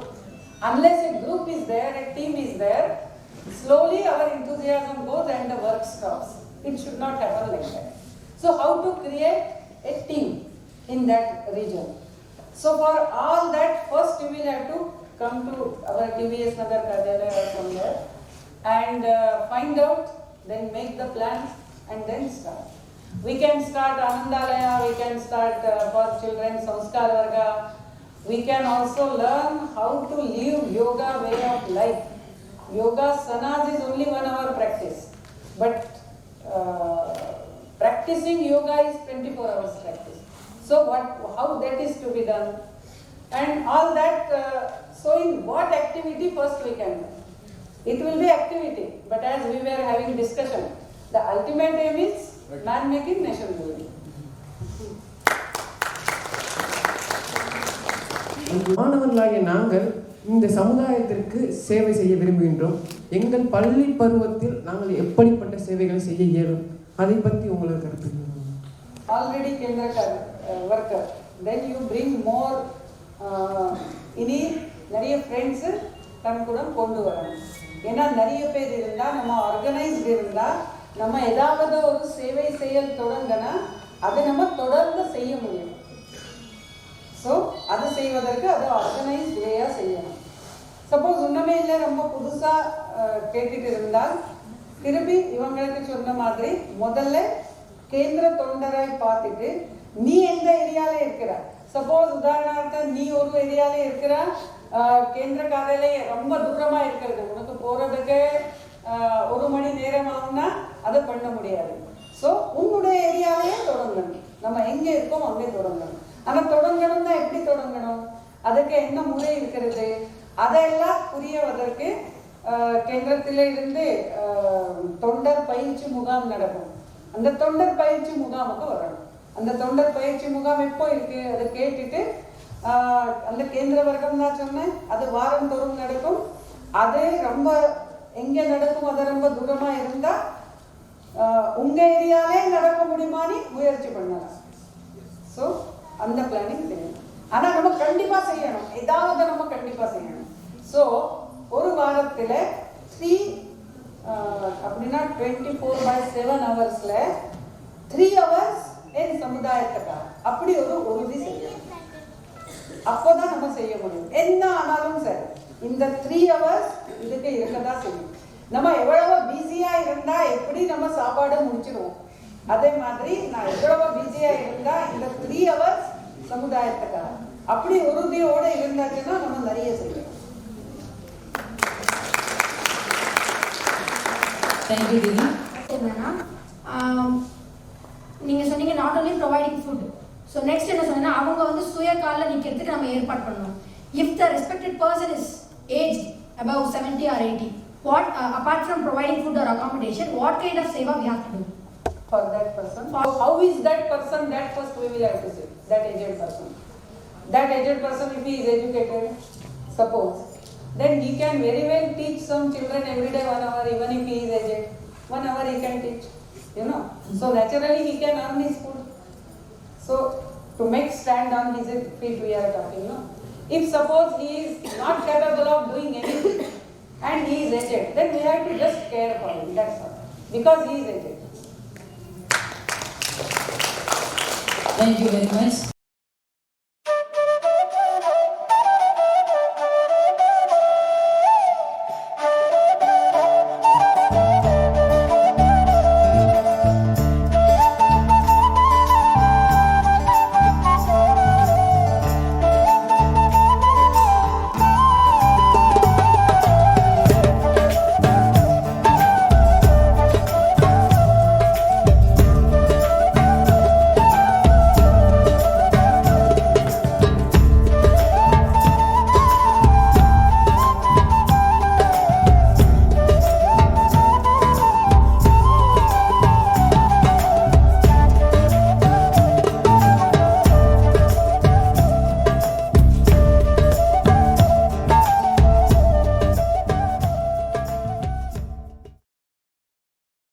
Unless a group is there, a team is there, slowly our enthusiasm goes and the work stops. It should not happen like that. So how to create a team in that region? So for all that, first you will have to come to our TVS Nagar Karyalaya or somewhere and find out, then make the plans and then start. We can start Anandalaya, we can start for children Sanskar Varga. We can also learn how to live yoga way of life. Yoga sanas is only 1 hour practice, but practicing yoga is 24 hours practice. So how that is to be done and all that. So in what activity first we can do? It will be activity, but as we were having discussion, the ultimate aim is man making, nation building. மாணவர்களாகிய நாங்கள் இந்த சமுதாயத்திற்கு சேவை செய்ய விரும்புகின்றோம். எங்கள் பள்ளி பருவத்தில் நாங்கள் எப்படிப்பட்ட சேவைகளை செய்ய இயலும், அதை பற்றி உங்களுக்கு கருத்து? Already Kendra worker, then you bring more. இனி நிறைய ஃப்ரெண்ட்ஸ் தன் கூட கொண்டு வரணும். ஏன்னா நிறைய பேர் இருந்தால், நம்ம ஆர்கனைஸ்டு இருந்தால், நம்ம ஏதாவது ஒரு சேவை செயல் தொடங்கினா அதை நம்ம தொடர்ந்து செய்ய முடியும். ஸோ அது செய்வதற்கு அதை ஆர்கனைஸ்ட் வேயாக செய்யணும். சப்போஸ் ஒன்றுமே இல்லை, ரொம்ப புதுசாக கேட்டுட்டு இருந்தால் திருப்பி இவங்களுக்கு சொன்ன மாதிரி முதல்ல கேந்திர தொண்டராய் பார்த்துட்டு நீ எந்த ஏரியாவில் இருக்கிற. சப்போஸ் உதாரணார்த்த நீ ஒரு ஏரியாவில் இருக்கிற, கேந்திர காரியாலயம் ரொம்ப தூரமாக இருக்கிறது, உனக்கு போகிறதுக்கு 1 மணி நேரம் ஆகும்னா அதை பண்ண முடியாது. ஸோ உன்னுடைய ஏரியாவிலேயே தொடங்கணும். நம்ம எங்கே இருக்கோம் அங்கே தொடங்கணும். ஆனால் தொடங்கணும்னா எப்படி தொடங்கணும், அதுக்கு என்ன முறை இருக்கிறது, அதையெல்லாம் புரியவதற்கு கேந்திரத்திலே இருந்து தொண்டர் பயிற்சி முகாம் நடக்கும். அந்த தொண்டர் பயிற்சி முகாமுக்கு வரணும். அந்த தொண்டர் பயிற்சி முகாம் எப்போ இருக்கு அதை கேட்டுட்டு அந்த கேந்திர வர்க்கம் தான் சொன்னேன், அது வாரம் தோறும் நடக்கும். அது ரொம்ப எங்கே நடக்கும், அது ரொம்ப தூரமாக இருந்தால் உங்கள் ஏரியாலே நடக்க முடியுமான்னு முயற்சி பண்ணலாம். ஸோ அந்த பிளானிங் செய்யணும். ஆனால் நம்ம கண்டிப்பாக செய்யணும், ஏதாவது நம்ம கண்டிப்பாக செய்யணும். ஸோ ஒரு வாரத்தில் 3 அப்படின்னா 24/7 ஹவர்ஸில் 3 ஹவர்ஸ் என் சமுதாயத்துக்காக அப்படி ஒரு உறுதி செய்யணும். அப்போதான் நம்ம செய்ய முடியும். என்ன ஆனாலும் சரி இந்த 3 ஹவர்ஸ் இதுக்கு இருக்கதான் செய்யும். நம்ம எவ்வளவு பிஸியா இருந்தா எப்படி நம்ம சாப்பாடு முடிச்சிடுவோம், அதே மாதிரி நான் எவ்வளவு பிஸியா இருந்தா இந்த 3 ஹவர்ஸ் சமுதாயத்துக்காக அப்படி உறுதியோட இருந்தாச்சுன்னா நம்ம நிறைய செய்யணும். தேங்க்யூ திதி. என்னன்னா நீங்கள் சொன்னீங்க not only providing food. So next என்ன சொன்னீங்கன்னா அவங்க வந்து சுய காலில் நிற்கிறதுக்கு நம்ம ஏற்பாடு பண்ணணும். If the respected person is aged above 70 or 80, what, apart from providing food or accommodation, what kind of seva we have to do? For that person. How is that person? That first we will have to say. That aged person. That aged person, if he is educated, suppose, then he can very well teach some children every day 1 hour, even if he is aged. 1 hour he can teach, you know. So naturally he can earn his food. So to make stand on his feet we are talking, no. If suppose he is not capable of doing anything and he is aged, then we have to just care for him. That's all. Because he is aged. Thank you very much.